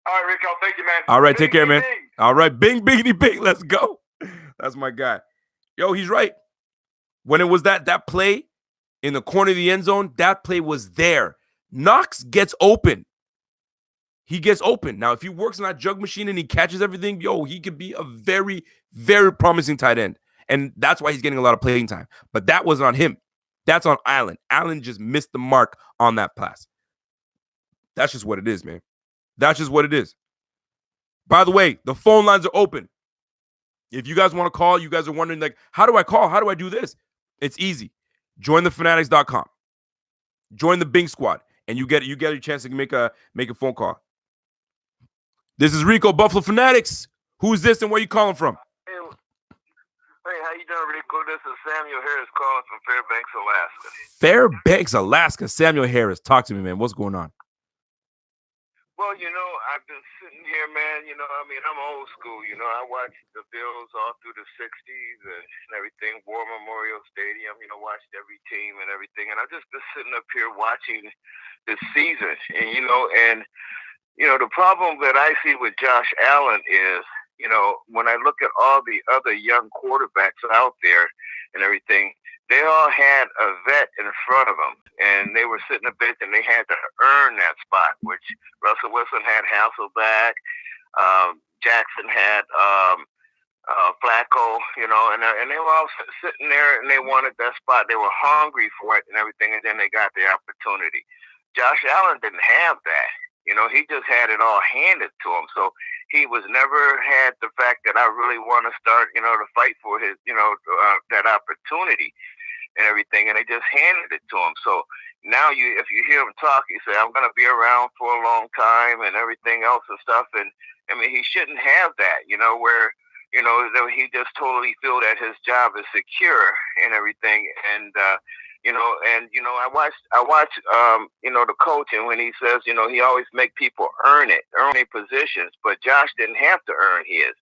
All right, Rico. Thank you, man. All right, bing, take care, bing, man. Bing. All right, bing, biggity, bing. Let's go. That's my guy. Yo, he's right. When it was that play in the corner of the end zone, that play was there. Knox gets open. He gets open. Now, if he works on that jug machine and he catches everything, yo, he could be a very, very promising tight end. And that's why he's getting a lot of playing time. But that wasn't on him. That's on Allen. Allen just missed the mark on that pass. That's just what it is, man. That's just what it is. By the way, the phone lines are open. If you guys want to call, you guys are wondering, like, how do I call? How do I do this? It's easy. Join the Fanatics.com. Join the Bing Squad, and you get a chance to make a phone call. This is Rico, Buffalo Fanatics. Who's this and where you calling from? Hey, how you doing, Rico? This is Samuel Harris calling from Fairbanks, Alaska. Fairbanks, Alaska. Samuel Harris, talk to me, man. What's going on? Well, I've been sitting here, man. I'm old school. I watched the Bills all through the 60s and everything, War Memorial Stadium, watched every team and everything. And I've just been sitting up here watching this season. And, the problem that I see with Josh Allen is, when I look at all the other young quarterbacks out there and everything, they all had a vet in front of them, and they were sitting a bit, and they had to earn that spot, which Russell Wilson had Hasselbeck, Jackson had Flacco, and they were all sitting there, and they wanted that spot. They were hungry for it and everything, and then they got the opportunity. Josh Allen didn't have that. He just had it all handed to him. So he was never had the fact that I really want to start, to fight for his, that opportunity and everything. And they just handed it to him. So now if you hear him talk, he say, I'm going to be around for a long time and everything else and stuff. And I mean, he shouldn't have that, where, he just totally feel that his job is secure and everything. And, I watch, the coach, and when he says, he always make people earn their positions, but Josh didn't have to earn his,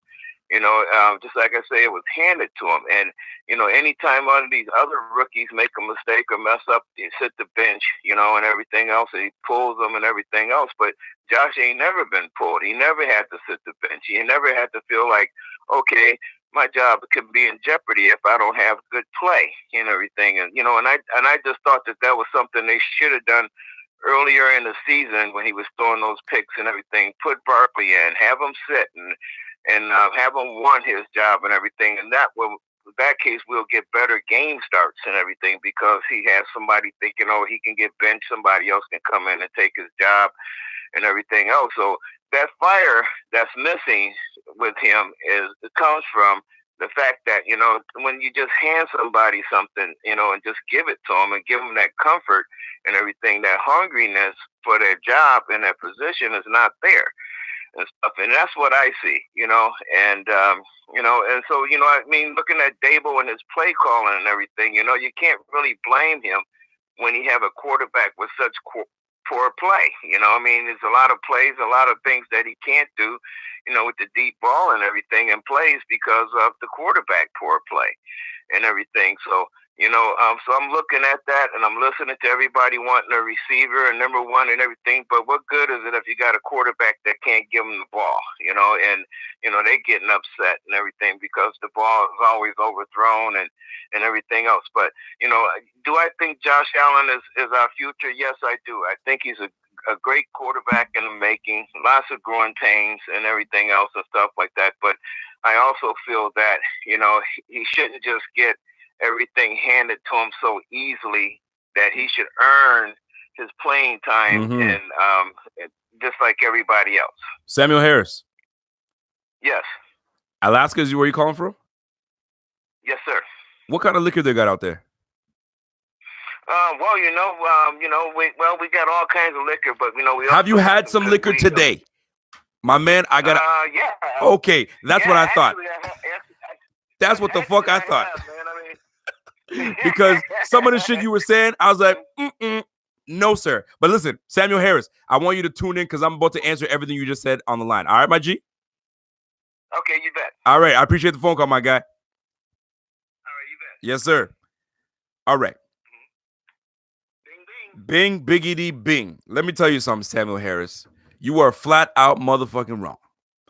just like I say, it was handed to him. And, anytime one of these other rookies make a mistake or mess up, he sit the bench, and everything else, and he pulls them and everything else. But Josh ain't never been pulled. He never had to sit the bench. He never had to feel like, okay, my job could be in jeopardy if I don't have good play and everything. And, and I just thought that was something they should have done earlier in the season when he was throwing those picks and everything. Put Barkley in, have him sit and have him won his job and everything. And that case, we'll get better game starts and everything, because he has somebody thinking, he can get benched, somebody else can come in and take his job and everything else. So that fire that's missing with him comes from the fact that, when you just hand somebody something, and just give it to them and give them that comfort and everything, that hungriness for their job and that position is not there. and stuff. And that's what I see, and and so I mean, looking at Dable and his play calling and everything, you can't really blame him when he have a quarterback with such poor play. I mean, there's a lot of plays, a lot of things that he can't do, with the deep ball and everything, and plays because of the quarterback poor play and everything. So, so I'm looking at that and I'm listening to everybody wanting a receiver and number one and everything. But what good is it if you got a quarterback that can't give them the ball, and, they getting upset and everything because the ball is always overthrown and everything else. But, do I think Josh Allen is our future? Yes, I do. I think he's a great quarterback in the making, lots of growing pains and everything else and stuff like that. But I also feel that, he shouldn't just get everything handed to him so easily, that he should earn his playing time and just like everybody else. Samuel Harris. Yes. Alaska is where you calling from? Yes, sir. What kind of liquor they got out there? Well, we got all kinds of liquor, but we have you had some liquor today, my man? I got. Yeah. Okay, that's what I thought. That's what the actually, fuck I thought. Have, man. I mean, because some of the shit you were saying, I was like, no, sir. But listen, Samuel Harris, I want you to tune in because I'm about to answer everything you just said on the line. All right, my G? Okay, you bet. All right, I appreciate the phone call, my guy. All right, you bet. Yes, sir. All right. Bing, Bing, biggity, bing. Let me tell you something, Samuel Harris. You are flat out motherfucking wrong.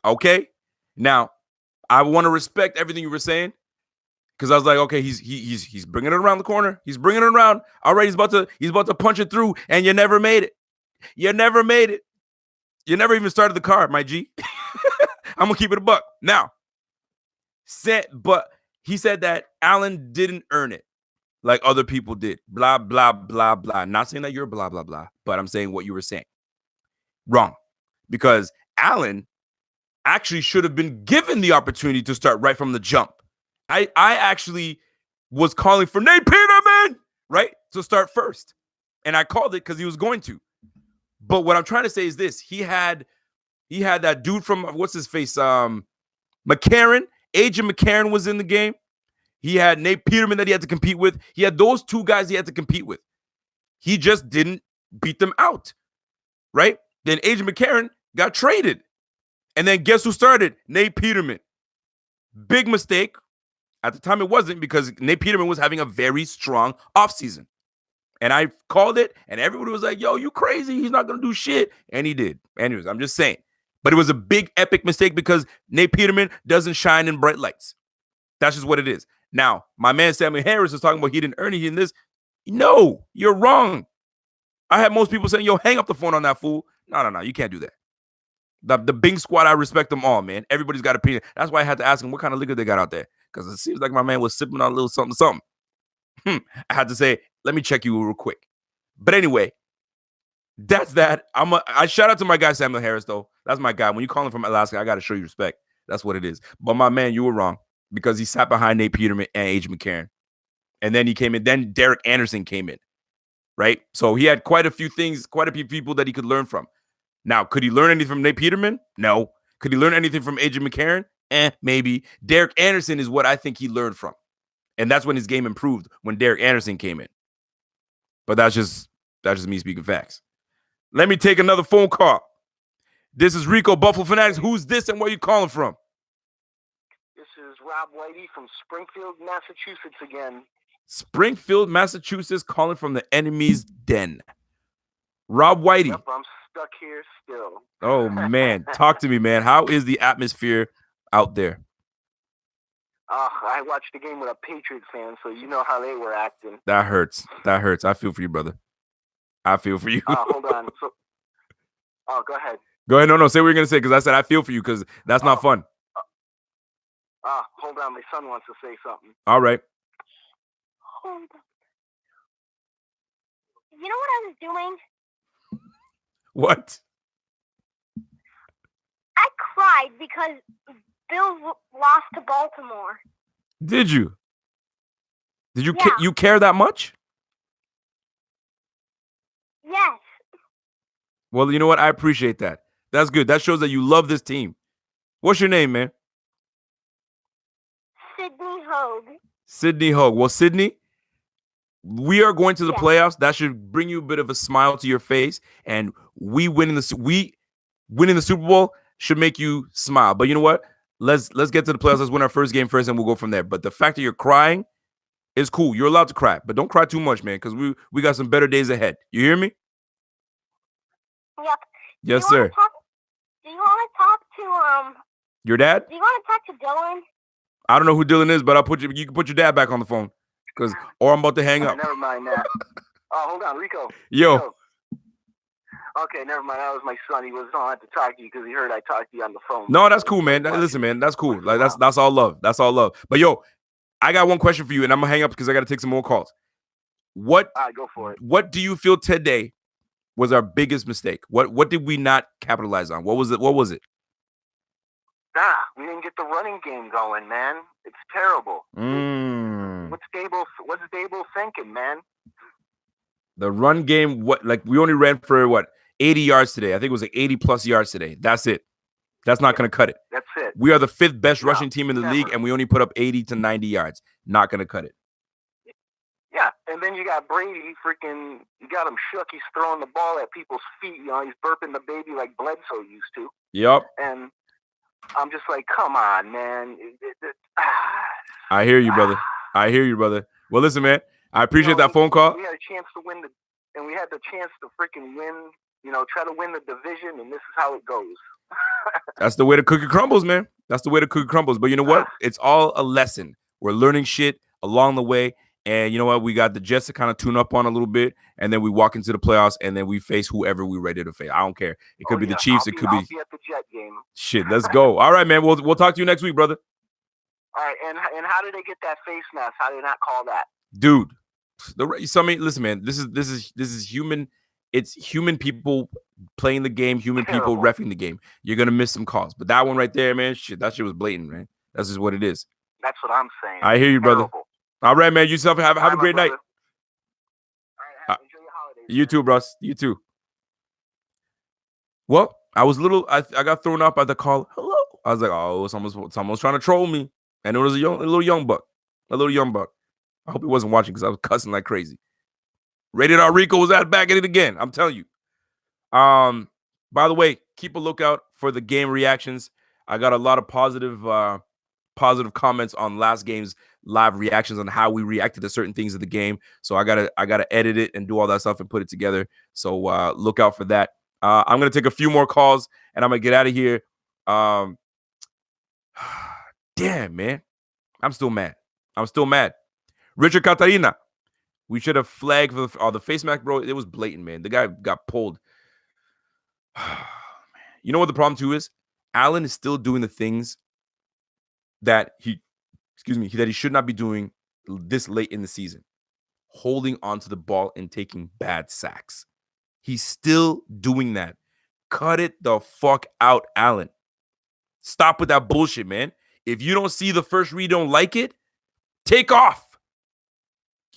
Okay? Now, I want to respect everything you were saying because I was like, okay, he's bringing it around the corner. He's bringing it around. All right, he's about to punch it through, and you never made it. You never made it. You never even started the car, my G. I'm gonna keep it a buck. Now, but he said that Allen didn't earn it like other people did. Blah, blah, blah, blah. Not saying that you're blah, blah, blah, but I'm saying what you were saying. Wrong. Because Allen actually should have been given the opportunity to start right from the jump. I actually was calling for Nate Peterman, right, to start first. And I called it because he was going to. But what I'm trying to say is this. He had that dude from, what's his face? McCarron. Agent McCarron was in the game. He had Nate Peterman that he had to compete with. He had those two guys he had to compete with. He just didn't beat them out, right? Then Agent McCarron got traded. And then guess who started? Nate Peterman. Big mistake. At the time, it wasn't because Nate Peterman was having a very strong offseason. And I called it, and everybody was like, yo, you crazy. He's not going to do shit. And he did. Anyways, I'm just saying. But it was a big, epic mistake because Nate Peterman doesn't shine in bright lights. That's just what it is. Now, my man Samuel Harris is talking about he didn't earn it in this. No, you're wrong. I had most people saying, yo, hang up the phone on that fool. No, you can't do that. The Bing squad, I respect them all, man. Everybody's got an opinion. That's why I had to ask him what kind of liquor they got out there. Because it seems like my man was sipping on a little something. I had to say, let me check you real quick. But anyway, that's that. I shout out to my guy Samuel Harris, though. That's my guy. When you call him from Alaska, I got to show you respect. That's what it is. But my man, you were wrong because he sat behind Nate Peterman and Agent McCarron. And then he came in. Then Derek Anderson came in, right? So he had quite a few things, quite a few people that he could learn from. Now, could he learn anything from Nate Peterman? No. Could he learn anything from Agent McCarron? Maybe. Derek Anderson is what I think he learned from. And that's when his game improved, when Derek Anderson came in. But that's just me speaking facts. Let me take another phone call. This is Rico, Buffalo Fanatics. Who's this and where you calling from? This is Rob Whitey from Springfield, Massachusetts again. Springfield, Massachusetts, calling from the enemy's den. Rob Whitey. Yep, I'm stuck here still. Oh, man. Talk to me, man. How is the atmosphere out there? I watched the game with a Patriots fan, so you know how they were acting. That hurts. I feel for you, brother. I feel for you. Hold on. Go ahead. Go ahead. No. Say what you're going to say because I said I feel for you because that's not fun. Hold on. My son wants to say something. All right. Hold on. You know what I was doing? What? I cried because Bills lost to Baltimore. Did you? Did you Yeah. You care that much? Yes. Well, you know what? I appreciate that. That's good. That shows that you love this team. What's your name, man? Sydney Hogue. Sydney Hogue. Well, Sydney, we are going to the Yeah. playoffs. That should bring you a bit of a smile to your face, and we winning the Super Bowl should make you smile. But you know what? Let's get to the playoffs. Let's win our first game first, and we'll go from there. But the fact that you're crying is cool. You're allowed to cry, but don't cry too much, man, because we got some better days ahead. You hear me? Yep. Yes, sir. Do you want to talk to Your dad? Do you want to talk to Dylan? I don't know who Dylan is, but you can put your dad back on the phone, or I'm about to hang up. Never mind that. Oh, hold on, Rico. Yo. Rico. Okay, never mind. That was my son. He wasn't allowed to talk to you because he heard I talked to you on the phone. No, that's cool, man. Listen, man, that's cool. Like that's all love. That's all love. But yo, I got one question for you, and I'm gonna hang up because I got to take some more calls. What? All right, go for it. What do you feel today was our biggest mistake? What did we not capitalize on? What was it? What was it? We didn't get the running game going, man. It's terrible. What's Dable thinking, man? The run game, we only ran for 80 yards today. I think it was like 80 plus yards today. That's it. That's not going to cut it. That's it. We are the 5th best rushing team in the league, and we only put up 80 to 90 yards. Not going to cut it. Yeah, and then you got Brady, you got him shook. He's throwing the ball at people's feet. You know, he's burping the baby like Bledsoe used to. Yep. And I'm just like, come on, man. I hear you, brother. I hear you, brother. Well, listen, man. I appreciate that phone call. We had a chance to win we had the chance to freaking win, try to win the division, and this is how it goes. That's the way the cookie crumbles, man. That's the way the cookie crumbles. But you know what? It's all a lesson. We're learning shit along the way. And you know what? We got the Jets to kind of tune up on a little bit, and then we walk into the playoffs, and then we face whoever we're ready to face. I don't care. It could be the Chiefs. It could be at the Jet game. Shit, let's go. All right, man. We'll talk to you next week, brother. All right, and how did they get that face mask? How did they not call that? Dude, listen, man. This is human. It's human people playing the game, human people reffing the game. You're gonna miss some calls, but that one right there, man, that shit was blatant, man. That's just what it is. That's what I'm saying. I hear you, brother. All right, man. Yourself have a great night. All right, enjoy your holidays. You too, bros. You too. Well, I got thrown up at the call. Hello. I was like, oh, someone's trying to troll me, and it was a little young buck. I hope he wasn't watching because I was cussing like crazy. Rated R Rico was back at it again. I'm telling you. By the way, keep a lookout for the game reactions. I got a lot of positive comments on last game's live reactions on how we reacted to certain things of the game. So I gotta edit it and do all that stuff and put it together. So look out for that. I'm gonna take a few more calls and I'm gonna get out of here. Damn, man. I'm still mad. Richard Catarina. We should have flagged for the face mask, bro. It was blatant, man. The guy got pulled. You know what the problem too is? Allen is still doing the things that he should not be doing this late in the season. Holding onto the ball and taking bad sacks. He's still doing that. Cut it the fuck out, Allen. Stop with that bullshit, man. If you don't see the first read, don't like it, take off.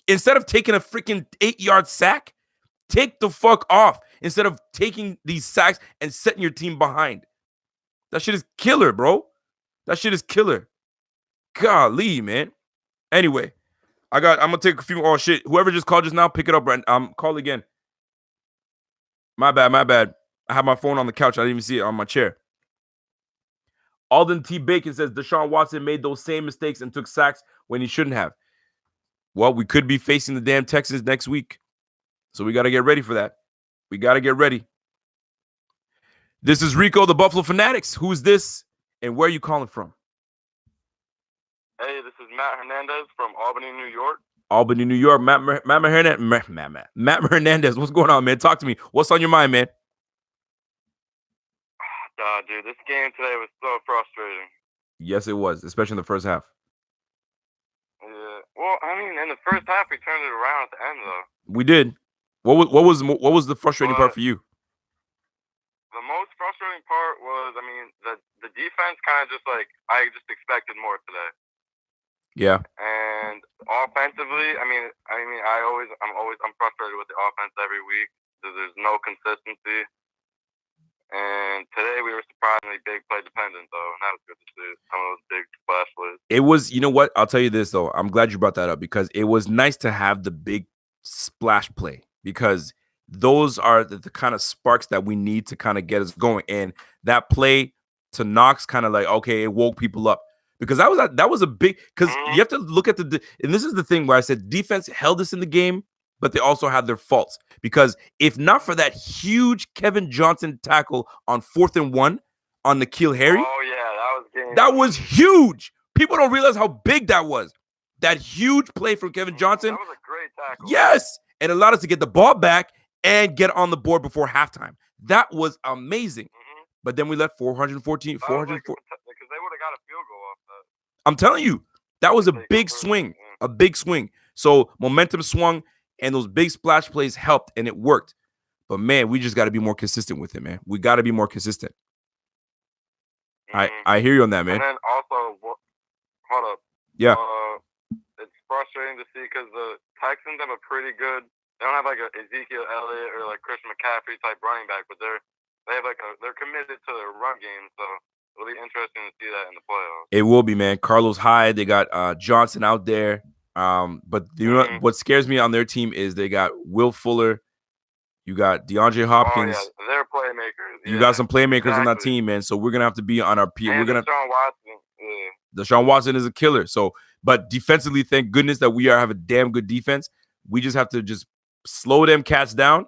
Instead of taking a freaking 8-yard sack, take the fuck off. Instead of taking these sacks and setting your team behind. That shit is killer, bro. That shit is killer. Golly, man. Anyway, I'm gonna take a few. Oh shit! Whoever just called just now, pick it up, Brent. Call again. My bad. I have my phone on the couch. I didn't even see it on my chair. Alden T. Bacon says Deshaun Watson made those same mistakes and took sacks when he shouldn't have. Well, we could be facing the damn Texans next week, so we got to get ready for that. We got to get ready. This is Rico, the Buffalo Fanatics. Who's this, and where are you calling from? Hey, this is Matt Hernandez from Albany, New York. Albany, New York. Matt Hernandez. What's going on, man? Talk to me. What's on your mind, man? Dude, this game today was so frustrating. Yes, it was, especially in the first half. Yeah. Well, I mean, in the first half, we turned it around at the end, though. We did. What was the frustrating part for you? The most frustrating part was, I mean, the defense kind of just like I just expected more today. Yeah. And offensively, I'm frustrated with the offense every week. There's no consistency. And today we were surprisingly big play dependent, though, and that was good to see. Some of those big splash plays. It was, you know what? I'll tell you this, though. I'm glad you brought that up because it was nice to have the big splash play because those are the kind of sparks that we need to kind of get us going. And that play to Knox kind of like, okay, it woke people up because that was a big, because you have to look at and this is the thing where I said defense held us in the game, but they also had their faults because if not for that huge Kevin Johnson tackle on 4th and 1 on N'Keal Harry. Oh, yeah, that was game. That was huge. People don't realize how big that was. That huge play from Kevin Johnson. That was a great tackle. Yes. It allowed us to get the ball back and get on the board before halftime. That was amazing. But then we let 414. Because they would have got a field goal off that. I'm telling you, that was a big swing. A big swing. So momentum swung and those big splash plays helped and it worked. But man, we just got to be more consistent with it, man. We got to be more consistent. I hear you on that, man. And then also, hold up. Yeah. It's frustrating to see because the Texans have a pretty good. They don't have like a Ezekiel Elliott or like Christian McCaffrey type running back, but they're committed to their run game. So it'll be interesting to see that in the playoffs. It will be, man. Carlos Hyde. They got Johnson out there. But you know what scares me on their team is they got Will Fuller. You got DeAndre Hopkins. Oh, yeah. They're playmakers. You got some playmakers on that team, man. So we're gonna have to be on our P. We're gonna. Deshaun Watson. Yeah. Deshaun Watson is a killer. So, but defensively, thank goodness that we have a damn good defense. We just have to just slow them cats down,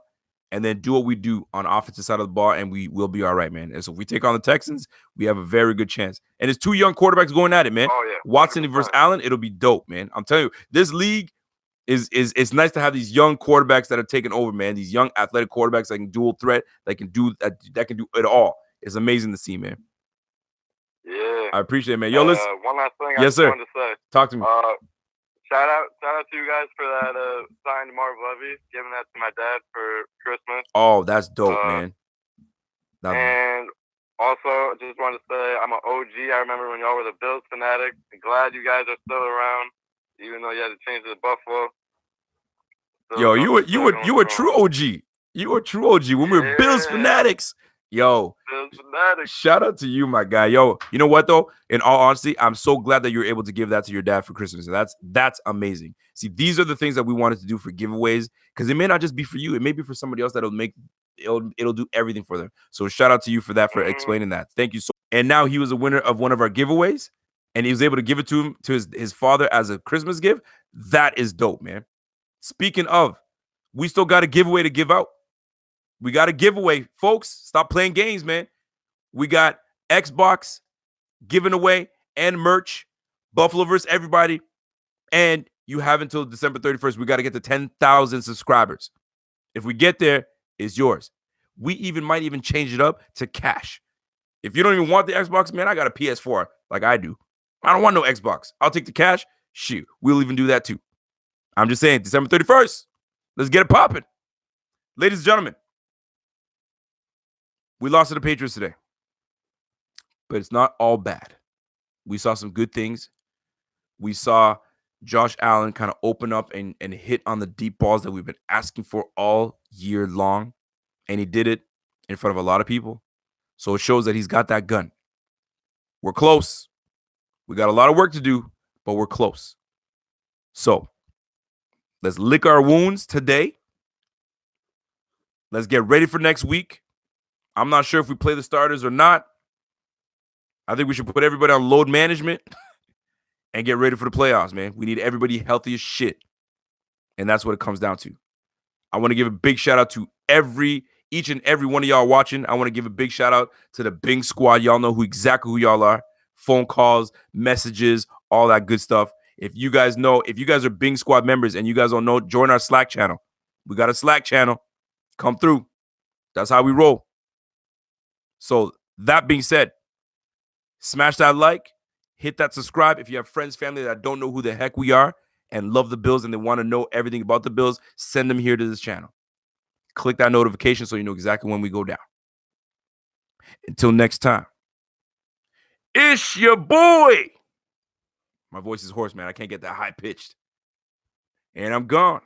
and then do what we do on offensive side of the ball, and we will be all right, man. And so if we take on the Texans, we have a very good chance. And it's 2 young quarterbacks going at it, man. Oh yeah. Watson versus Allen. It'll be dope, man. I'm telling you, this league. It's nice to have these young quarterbacks that are taking over, man. These young athletic quarterbacks that can dual threat, that can do it all. It's amazing to see, man. Yeah, I appreciate it, man. Yo, listen. One last thing Yes, sir. wanted to say. Talk to me. Shout out to you guys for that signed Marv Levy, giving that to my dad for Christmas. Oh, that's dope, man. And also, just wanted to say I'm an OG. I remember when y'all were the Bills Fanatics. I'm glad you guys are still around, even though you had to change to the Buffalo. Yo, you were true OG. You were true OG when we were Bills Fanatics. Yo, Bills Fanatics. Shout out to you, my guy. Yo, you know what though? In all honesty, I'm so glad that you're able to give that to your dad for Christmas. That's amazing. See, these are the things that we wanted to do for giveaways because it may not just be for you. It may be for somebody else that'll do everything for them. So shout out to you for that, for explaining that. Thank you so much. And now he was a winner of one of our giveaways, and he was able to give it to him to his father as a Christmas gift. That is dope, man. Speaking of, we still got a giveaway to give out. We got a giveaway, folks. Stop playing games, man. We got Xbox giving away and merch, Buffalo versus everybody. And you have until December 31st. We got to get to 10,000 subscribers. If we get there, it's yours. We might even change it up to cash. If you don't even want the Xbox, man, I got a PS4 like I do. I don't want no Xbox. I'll take the cash. Shoot, we'll even do that too. I'm just saying, December 31st. Let's get it popping. Ladies and gentlemen, we lost to the Patriots today. But it's not all bad. We saw some good things. We saw Josh Allen kind of open up and hit on the deep balls that we've been asking for all year long. And he did it in front of a lot of people. So it shows that he's got that gun. We're close. We got a lot of work to do, but we're close. So let's lick our wounds today. Let's get ready for next week. I'm not sure if we play the starters or not. I think we should put everybody on load management and get ready for the playoffs, man. We need everybody healthy as shit. And that's what it comes down to. I want to give a big shout out to each and every one of y'all watching. I want to give a big shout out to the Bing Squad. Y'all know exactly who y'all are. Phone calls, messages, all that good stuff. If you guys are Bing Squad members and you guys don't know, join our Slack channel. We got a Slack channel. Come through. That's how we roll. So that being said, smash that like, hit that subscribe. If you have friends, family that don't know who the heck we are and love the Bills and they want to know everything about the Bills, send them here to this channel. Click that notification so you know exactly when we go down. Until next time, it's your boy. My voice is hoarse, man. I can't get that high pitched. And I'm gone.